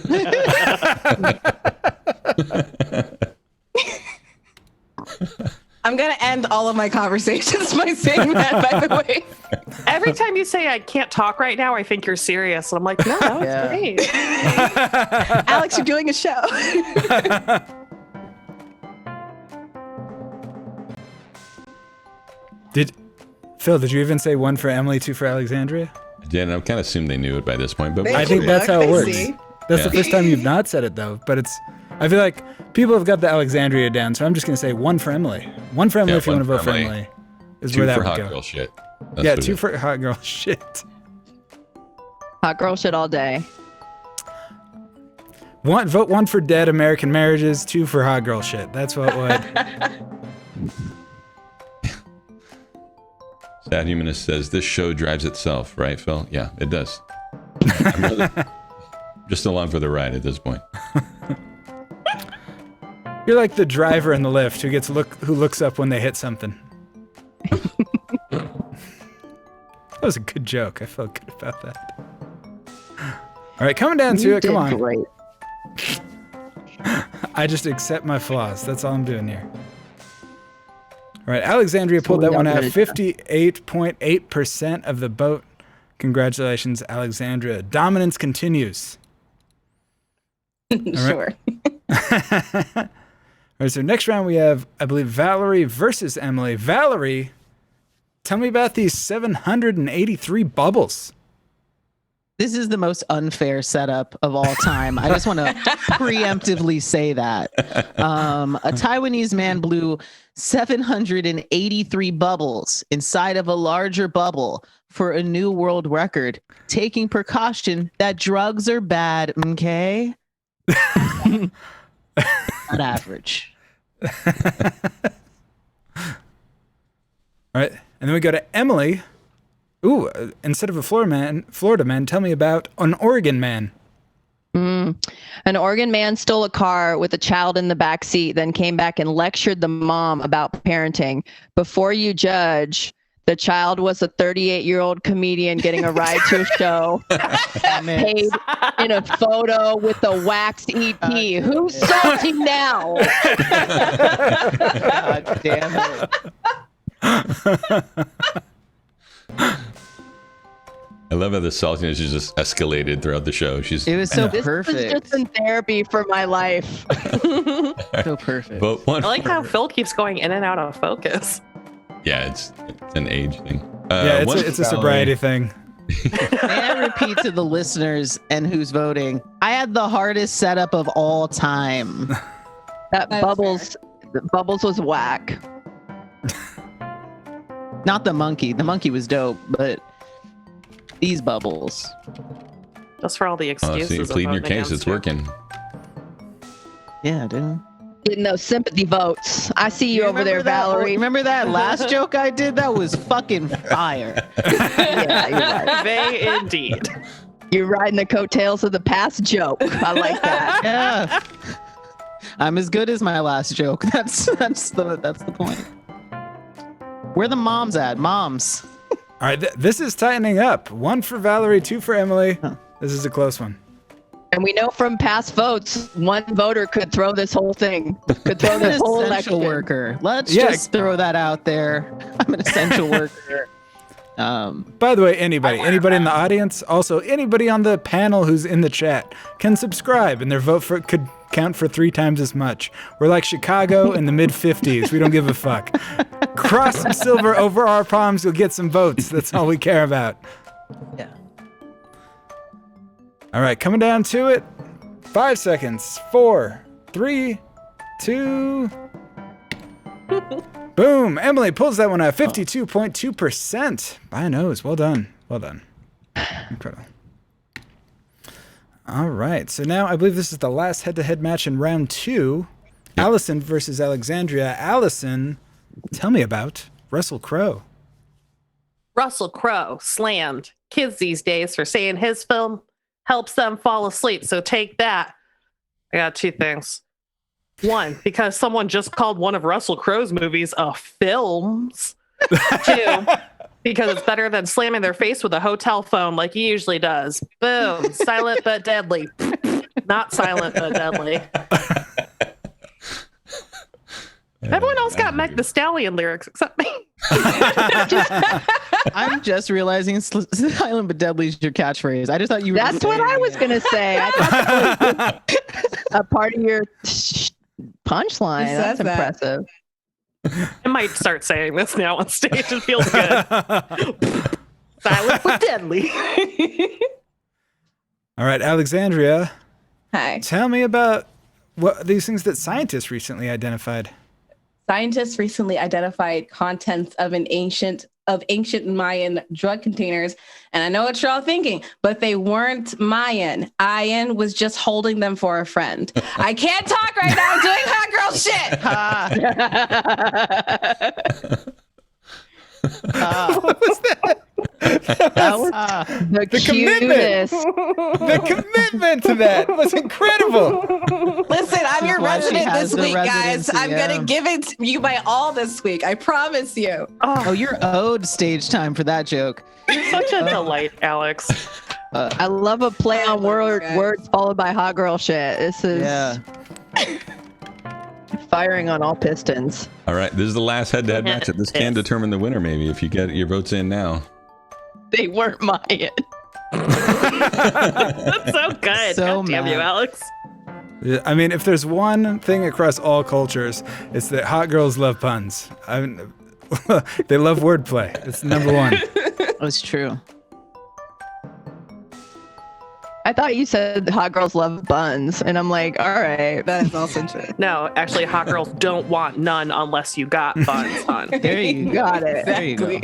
I'm going to end all of my conversations by saying that, by the way. Every time you say I can't talk right now, I think you're serious. And I'm like, no, that was great. Alex, you're doing a show. Phil, did you even say 1 for Emily, 2 for Alexandria? I did. I kind of assumed they knew it by this point, but I think that's how it works. See? That's the first time you've not said it, though. But I feel like people have got the Alexandria down, so I'm just going to say 1 for Emily. 1 for Emily if you want to vote for Emily. Is 2 where that for would hot go. girl shit. Yeah, 2 for hot girl shit. Hot girl shit all day. Vote 1 for dead American marriages, 2 for hot girl shit. That's what would. Sad Humanist says this show drives itself, right, Phil? Yeah, it does. Just along for the ride at this point. You're like the driver in the lift who looks up when they hit something. That was a good joke. I felt good about that. All right, coming down to it. Come on. Great. I just accept my flaws. That's all I'm doing here. All right, Alexandria pulled that one out. 58.8% of the vote. Congratulations, Alexandria. Dominance continues. Sure. All right, so next round we have, I believe, Valerie versus Emily. Valerie, tell me about these 783 bubbles. This is the most unfair setup of all time. I just want to preemptively say that. A Taiwanese man blew 783 bubbles inside of a larger bubble for a new world record, taking precaution that drugs are bad, okay? Not average. All right, and then we go to Emily. Ooh, instead of a Florida man, tell me about an Oregon man. An Oregon man stole a car with a child in the back seat, then came back and lectured the mom about parenting. Before you judge, the child was a 38-year-old comedian getting a ride to a show, paid in a photo with a waxed EP. Who's salty now? God damn it. I love how the saltiness is just escalated throughout the show. It was so This perfect. was just in therapy for my life. So perfect. Vote 1. I like how Phil keeps going in and out of focus. Yeah, it's an age thing. Yeah, one it's for a sobriety Valerie. thing. May I repeat to the listeners and who's voting? I had the hardest setup of all time. That That's Bubbles was whack. Not the monkey. The monkey was dope, but these bubbles. Just for all the Oh, excuses. so you're of pleading your voting case. against It's you. working. Yeah, dude. Getting those sympathy votes. I see you over there, Valerie. Remember that last joke I did? That was fucking fire. Yeah, you're right. They indeed. You're riding the coattails of the past joke. I like that. Yeah. I'm as good as my last joke. That's the point. Where the moms at? Moms. All right, this is tightening up. 1 for Valerie, 2 for Emily. Huh. This is a close one. And we know from past votes, one voter could throw this whole thing. Could throw I'm an this whole essential election. worker. Let's Yeah. just throw that out there. I'm an essential worker. By the way, anybody in the audience, also anybody on the panel who's in the chat can subscribe, and their vote could count for 3 times as much. We're like Chicago in the mid-50s. We don't give a fuck. Cross some silver over our palms, you'll get some votes. That's all we care about. Yeah. All right, coming down to it. 5 seconds. 4, 3, 2. Boom. Emily pulls that one out. 52.2%. By a nose. Well done. Well done. Incredible. All right. So now I believe this is the last head-to-head match in round 2. Allison versus Alexandria. Allison, tell me about Russell Crowe. Russell Crowe slammed kids these days for saying his film helps them fall asleep. So take that. I got 2 things. 1, because someone just called one of Russell Crowe's movies a films. 2, Because it's better than slamming their face with a hotel phone like he usually does. Boom. Silent but deadly. Not silent but deadly. Everyone else got Meg the Stallion lyrics except me. I'm just realizing silent but deadly is your catchphrase. I just thought you were. That's what I was going to say. I thought that was a part of your punchline. That's impressive. I might start saying this now on stage. It feels good. Silent but deadly. All right, Alexandria. Hi. Tell me about what these things that scientists recently identified. Scientists recently identified contents of ancient Mayan drug containers. And I know what you're all thinking, but they weren't Mayan. Ian was just holding them for a friend. I can't talk right now. I'm doing hot girl shit. What was that? That was the commitment. cutest. The commitment to that was incredible. Listen, I'm your why she resident has this the week, guys. residency, I'm going to give it to you my all this week. I promise you. Oh, you're owed stage time for that joke. You're such a delight, Alex. I love a play on words followed by hot girl shit. This is firing on all pistons. All right, this is the last head-to-head matchup. This can determine the winner, maybe, if you get your votes in now. They weren't Mayan. That's so good. So God damn you, mad. Alex. I mean, if there's one thing across all cultures, it's that hot girls love puns. They love wordplay. It's number one. That's true. I thought you said hot girls love buns, and I'm like, all right. That is also true. No, actually, hot girls don't want none unless you got buns, hon. There you go. Got it. There you go.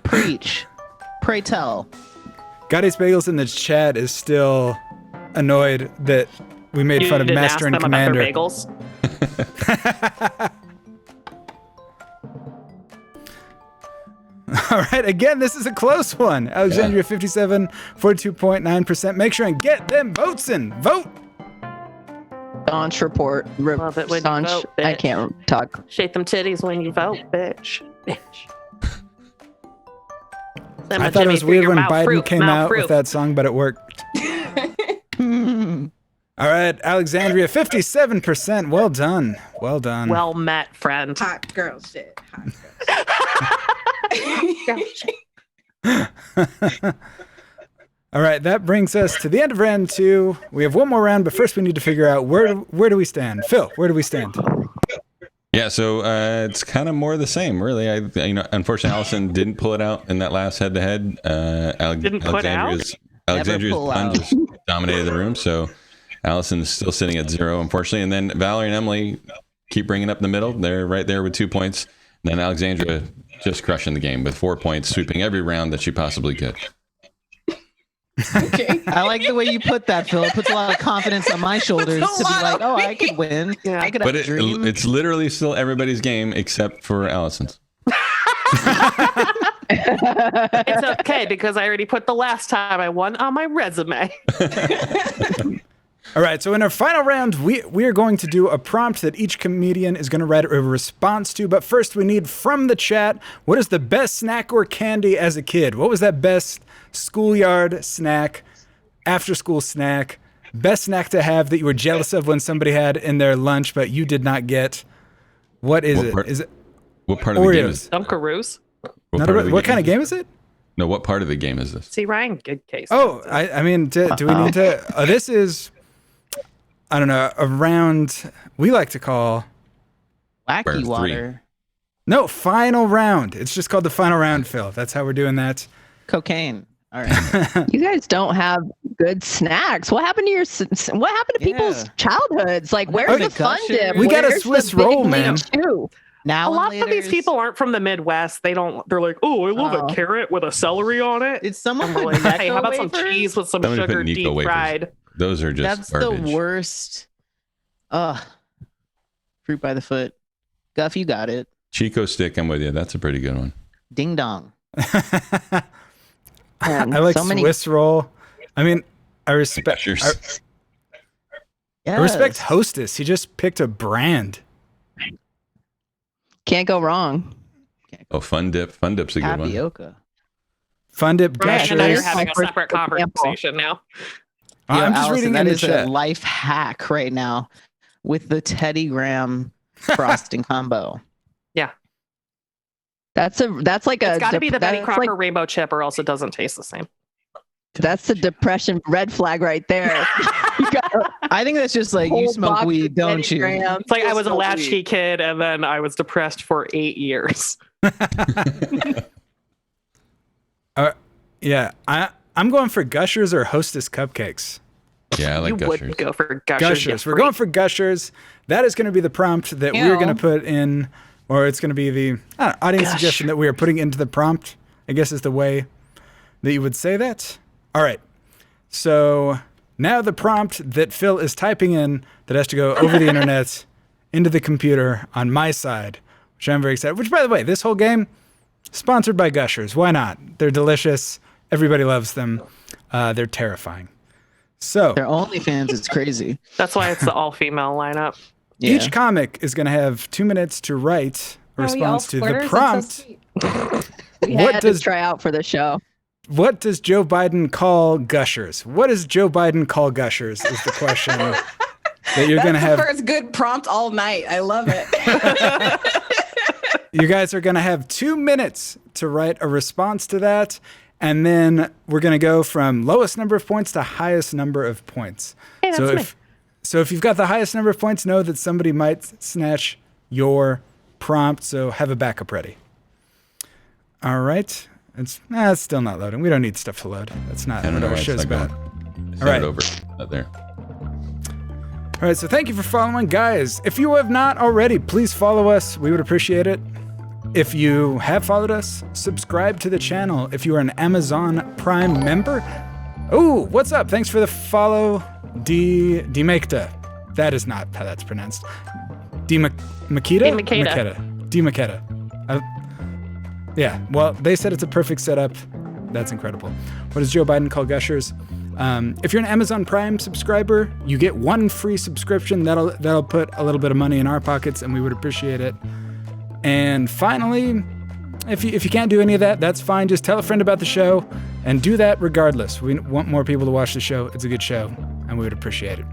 Preach. Pray tell. Goddess Bagels in the chat is still annoyed that we made fun of didn't Master ask and them about their Commander. bagels. All right, again, this is a close one. Alexandria 57, 42.9%. Make sure and get them votes in. Vote. Staunch report. Love it when you Staunch. vote, I bitch. can't talk. Shake them titties when you vote, bitch. I thought it was weird when Biden came out with that song, but it worked. All right, Alexandria 57%. Well done. Well done. Well met, friend. Hot girl shit. Hot girl All right, that brings us to the end of round 2. We have one more round, but first we need to figure out where do we stand? Phil, where do we stand? Yeah, so it's kind of more of the same, really. Unfortunately, Allison didn't pull it out in that last head-to-head. Didn't put out? Alexandria's pull pun out. just dominated the room, so Allison's still sitting at 0, unfortunately. And then Valerie and Emily keep bringing up the middle. They're right there with 2 points. And then Alexandria just crushing the game with 4 points, sweeping every round that she possibly could. Okay. I like the way you put that, Phil. It puts a lot of confidence on my shoulders to be like, oh, I could win. Yeah. I could But have a dream. it's literally still everybody's game except for Allison's. It's okay because I already put the last time I won on my resume. All right, so in our final round, we are going to do a prompt that each comedian is going to write a response to. But first, we need from the chat, what is the best snack or candy as a kid? What was that best schoolyard snack, after school snack, best snack to have that you were jealous of when somebody had in their lunch but you did not get? What is it? Is it What part of the game Oreos? is Dunkaroos. What kind of game is it? No, what part of the game is this? See, Ryan, good case. Oh, I mean, do we need to? This is, I don't know, a round we like to call. Wacky Three. water. No, final round. It's just called the final round, Phil. That's how we're doing that. Cocaine. All right. You guys don't have good snacks. What happened to what happened to people's childhoods? Like, where's the fun dip? We got a Where's the Swiss big roll, meat man. chew? Now A lot of these people aren't from the Midwest. They're like, oh, I love Oh. a carrot with a celery on it. Did someone I'm put like, hey, how about Necco some wafers? cheese with some Somebody put sugar Necco deep wafers. fried? Those are just That's garbage. the worst. Ugh. Fruit by the foot. Guff, you got it. Chico stick, I'm with you. That's a pretty good one. Ding dong. Man, I like so many- Swiss roll. I mean, I respect. Gushers. I respect Yes. Hostess. He just picked a brand. Can't go wrong. Can't Oh, Fun Dip. Fun Dip's a good one. Tapioca. Fun Dip Brian and I are Gushers. having a separate conversation now. Yo, I'm just Allison, reading that in the is a chat. life hack right now with the Teddy Graham frosting combo. That's like a. It's got to be the Betty that's Crocker like- rainbow chip, or else it doesn't taste the same. That's the depression red flag right there. You got a I think that's just like you whole smoke box weed, of don't Teddy you? Grahams. It's like I was a Smoke latchkey weed. kid, and then I was depressed for 8 years. Yeah, I'm going for Gushers or Hostess cupcakes. Yeah, I like You Gushers. would go for Gushers. Gushers. We're going for Gushers. That is going to be the prompt that we're going to put in, or it's going to be the audience suggestion that we are putting into the prompt, I guess is the way that you would say that. All right. So now the prompt that Phil is typing in that has to go over the internet into the computer on my side, which I'm very excited. Which, by the way, this whole game, sponsored by Gushers. Why not? They're delicious. Everybody loves them. They're terrifying. So Their OnlyFans is crazy. That's why it's the all-female lineup. Yeah. each comic is going to have 2 minutes to write a response to the prompt. We What had does- to try out for the show. What does Joe Biden call Gushers? What does Joe Biden call Gushers is the question that you're going to That's the have. first good prompt all night. I love it. You guys are going to have 2 minutes to write a response to that. And then we're going to go from lowest number of points to highest number of points. Hey, that's So if you've got the highest number of points, know that somebody might snatch your prompt. So have a backup ready. All right. It's still not loading. We don't need stuff to load. That's not I don't what know our why it's show's not about. going. Send right. it over. Not there. All right, so thank you for following, guys. If you have not already, please follow us. We would appreciate it. If you have followed us, subscribe to the channel. If you are an Amazon Prime member, oh, what's up? Thanks for the follow, Makita. That is not how that's pronounced. Makita. Makita. Yeah, well, they said it's a perfect setup. That's incredible. What does Joe Biden call Gushers? If you're an Amazon Prime subscriber, you get 1 free subscription. That'll put a little bit of money in our pockets, and we would appreciate it. And finally, if you can't do any of that, that's fine. Just tell a friend about the show, and do that regardless. We want more people to watch the show. It's a good show, and we would appreciate it.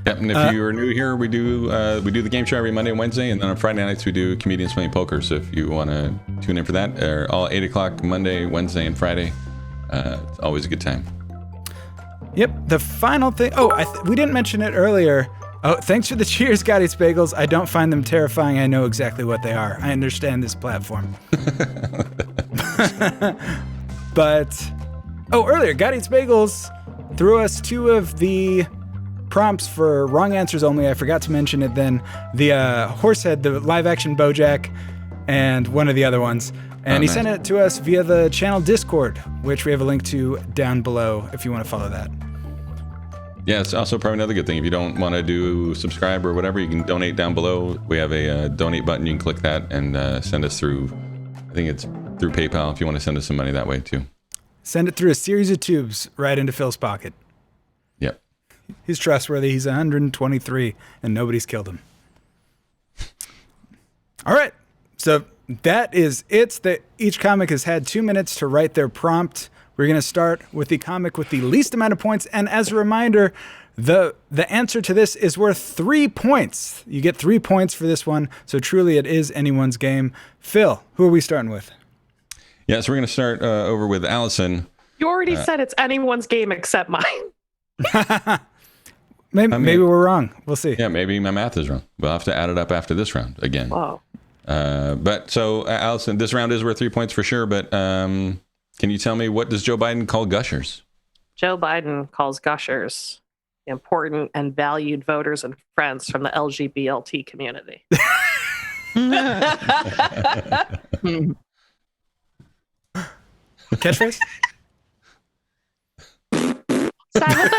Yep, and if you are new here, we do the game show every Monday and Wednesday, and then on Friday nights we do Comedians Playing Poker. So if you want to tune in for that, they're all 8 o'clock Monday, Wednesday, and Friday. It's always a good time. Yep. The final thing. Oh, we didn't mention it earlier. Oh, thanks for the cheers, Gottie's Bagels. I don't find them terrifying. I know exactly what they are. I understand this platform. But, earlier, Gottie's Bagels threw us 2 of the prompts for wrong answers only. I forgot to mention it then. The Horsehead, the live-action BoJack, and one of the other ones. And he nice. sent it to us via the channel Discord, which we have a link to down below if you want to follow that. Yeah, it's also probably another good thing. If you don't want to do subscribe or whatever, you can donate down below. We have a donate button. You can click that and send us through, I think it's through PayPal if you want to send us some money that way too. Send it through a series of tubes right into Phil's pocket. Yep. He's trustworthy. He's 123 and nobody's killed him. All right. So that is it. Each comic has had 2 minutes to write their prompt. We're going to start with the comic with the least amount of points. And as a reminder, the answer to this is worth 3 points. You get 3 points for this one. So truly it is anyone's game. Phil, who are we starting with? Yeah, so we're going to start over with Allison. You already said it's anyone's game except mine. Maybe we're wrong. We'll see. Yeah, maybe my math is wrong. We'll have to add it up after this round again. Whoa. But so Allison, this round is worth 3 points for sure. But can you tell me, what does Joe Biden call gushers? Joe Biden calls gushers important and valued voters and friends from the LGBT community. Catchphrase? Silent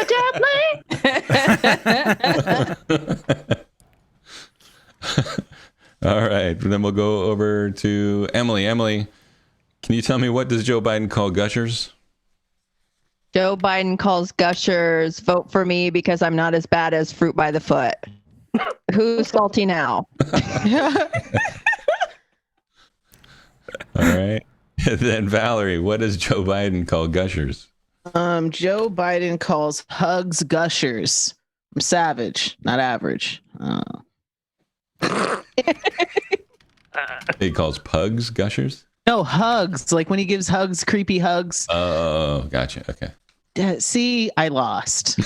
All right, then we'll go over to Emily. Emily, can you tell me, what does Joe Biden call gushers? Joe Biden calls gushers, vote for me because I'm not as bad as fruit by the foot. Who's salty now? All right. And then Valerie, what does Joe Biden call gushers? Joe Biden calls hugs gushers. I'm savage, not average. He calls pugs gushers? No, hugs. Like when he gives hugs, creepy hugs. Oh, gotcha. Okay. See, I lost.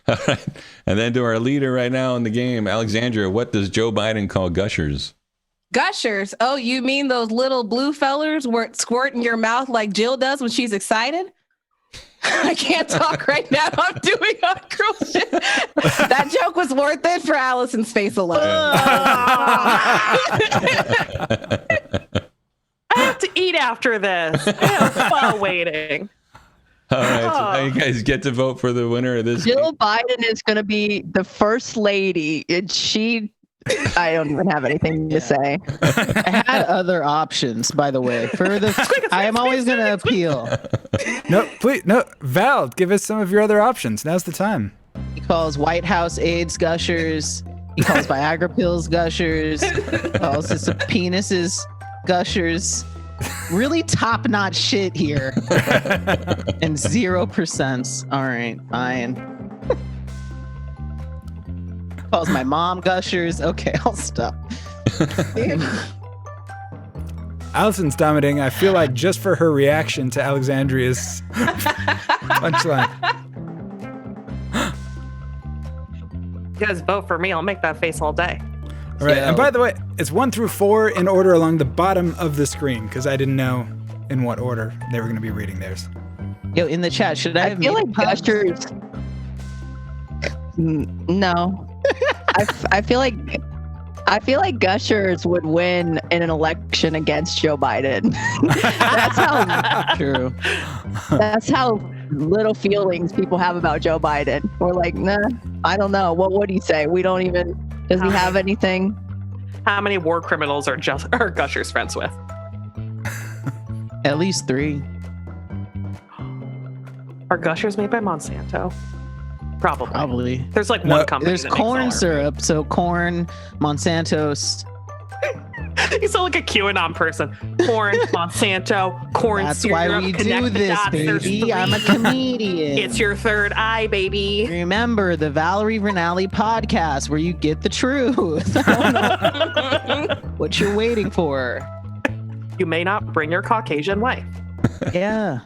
All right. And then to our leader right now in the game, Alexandria, what does Joe Biden call gushers? Gushers. Oh, you mean those little blue fellers where it squirt in your mouth like Jill does when she's excited? I can't talk right now. I'm doing hot girl shit. That joke was worth it for Allison's face alone. I have to eat after this. I have fun waiting. All right. So now you guys get to vote for the winner of this. Jill Biden is going to be the first lady. I don't even have anything to say. I had other options, by the way. I am always going to appeal. No, please, no. Val, give us some of your other options. Now's the time. He calls White House aides gushers. He calls Viagra pills gushers. Calls his penises gushers. Really top-notch shit here. And 0%. All right, fine. Calls my mom gushers. Okay, I'll stop. Allison's dominating. I feel like just for her reaction to Alexandria's punchline. You guys vote for me. I'll make that face all day. All right, and by the way, it's 1 through 4 in order along the bottom of the screen because I didn't know in what order they were going to be reading theirs. Yo, in the chat, should I have feel made like puns? gushers. No. I feel like gushers would win in an election against Joe Biden. True. That's how little feelings people have about Joe Biden. We're like, nah, I don't know. What would he say? We don't even. Does he have anything? How many war criminals are Gushers friends with? At least 3. Are Gushers made by Monsanto? Probably. There's like No, one company. There's that makes all corn our- syrup, so corn, Monsanto's. You sound like a QAnon person. Corn, Monsanto, corn That's syrup. why we connect do the this, dots. There's baby. I'm a 3. comedian. It's your third eye, baby. Remember the Valerie Vernale podcast where you get the truth. I don't know what you're waiting for. You may not bring your Caucasian wife. Yeah.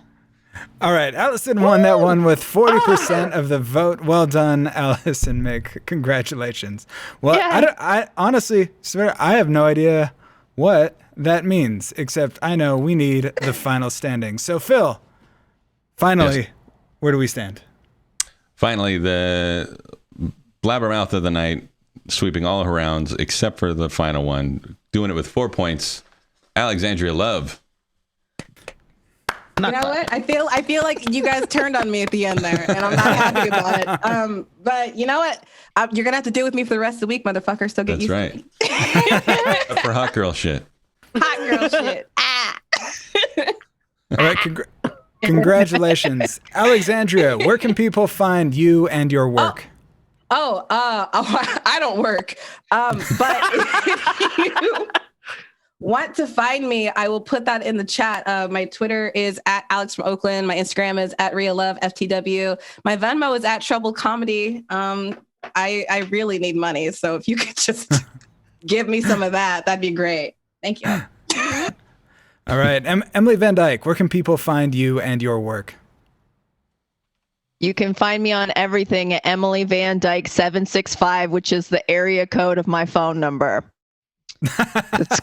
All right, Allison won that one with 40% of the vote. Well done, Allison Mick. Congratulations. Well, I honestly, Savannah, I have no idea what that means, except I know we need the final standing. So, Phil, finally, Yes. Where do we stand? Finally, the Blabbermouth of the night, sweeping all her rounds except for the final one, doing it with 4 points. Alexandria Love. You know what? I feel like you guys turned on me at the end there, and I'm not happy about it. But you know what? You're gonna have to deal with me for the rest of the week, motherfucker. So get That's used right. to me. For hot girl shit. Hot girl shit. Ah. All right, congratulations. Alexandria, where can people find you and your work? I don't work. But if you want to find me, I will put that in the chat. My Twitter is at Alex from Oakland. My Instagram is at Love FTW. My Venmo is at Trouble Comedy. I really need money, so if you could just give me some of that, that'd be great. Thank you. All right, Emily Van Dyke, where can people find you and your work? You can find me on everything at Emily Van Dyke 765, which is the area code of my phone number. It's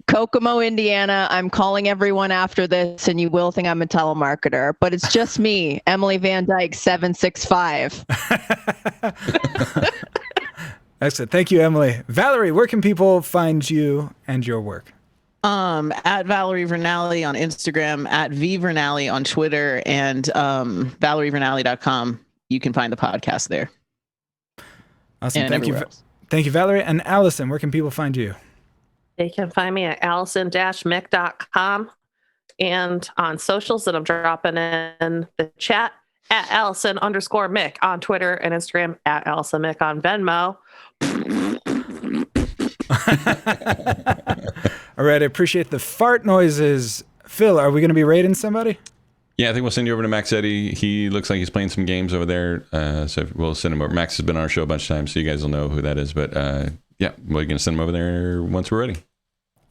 Kokomo, Indiana. I'm calling everyone after this, and you will think I'm a telemarketer, but it's just me, Emily Van Dyke 765. Excellent. Thank you, Emily. Valerie, where can people find you and your work? At Valerie Vernale on Instagram, at VVernale on Twitter, and ValerieVernale.com. You can find the podcast there. Awesome. And Thank you. everywhere else. Thank you, Valerie. And Allison, where can people find you? They can find me at allison-mick.com and on socials that I'm dropping in the chat at Allison_Mick on Twitter and Instagram, at Allison Mick on Venmo. All right, I appreciate the fart noises. Phil, are we going to be raiding somebody? Yeah, I think we'll send you over to Max Eddy. He looks like he's playing some games over there. So we'll send him over. Max has been on our show a bunch of times, so you guys will know who that is. But yeah, we're going to send him over there once we're ready.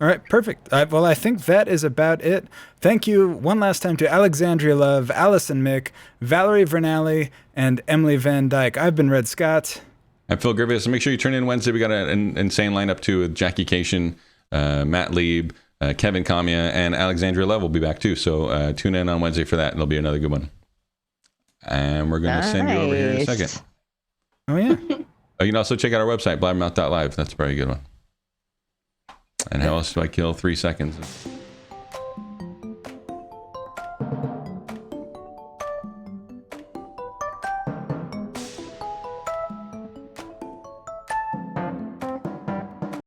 All right, perfect. Well, I think that is about it. Thank you one last time to Alexandria Love, Allison Mick, Valerie Vernale, and Emily Van Dyke. I've been Red Scott. I'm Phil Griffiths. Make sure you turn in Wednesday. We got an insane lineup too with Jackie Cation, Matt Lieb, Kevin Kamia, and Alexandria Love will be back too. So tune in on Wednesday for that. It'll be another good one. And we're going to send you over here in a second. Oh, yeah. You can also check out our website, blabbermouth.live. That's a very good one. And how else do I kill 3 seconds?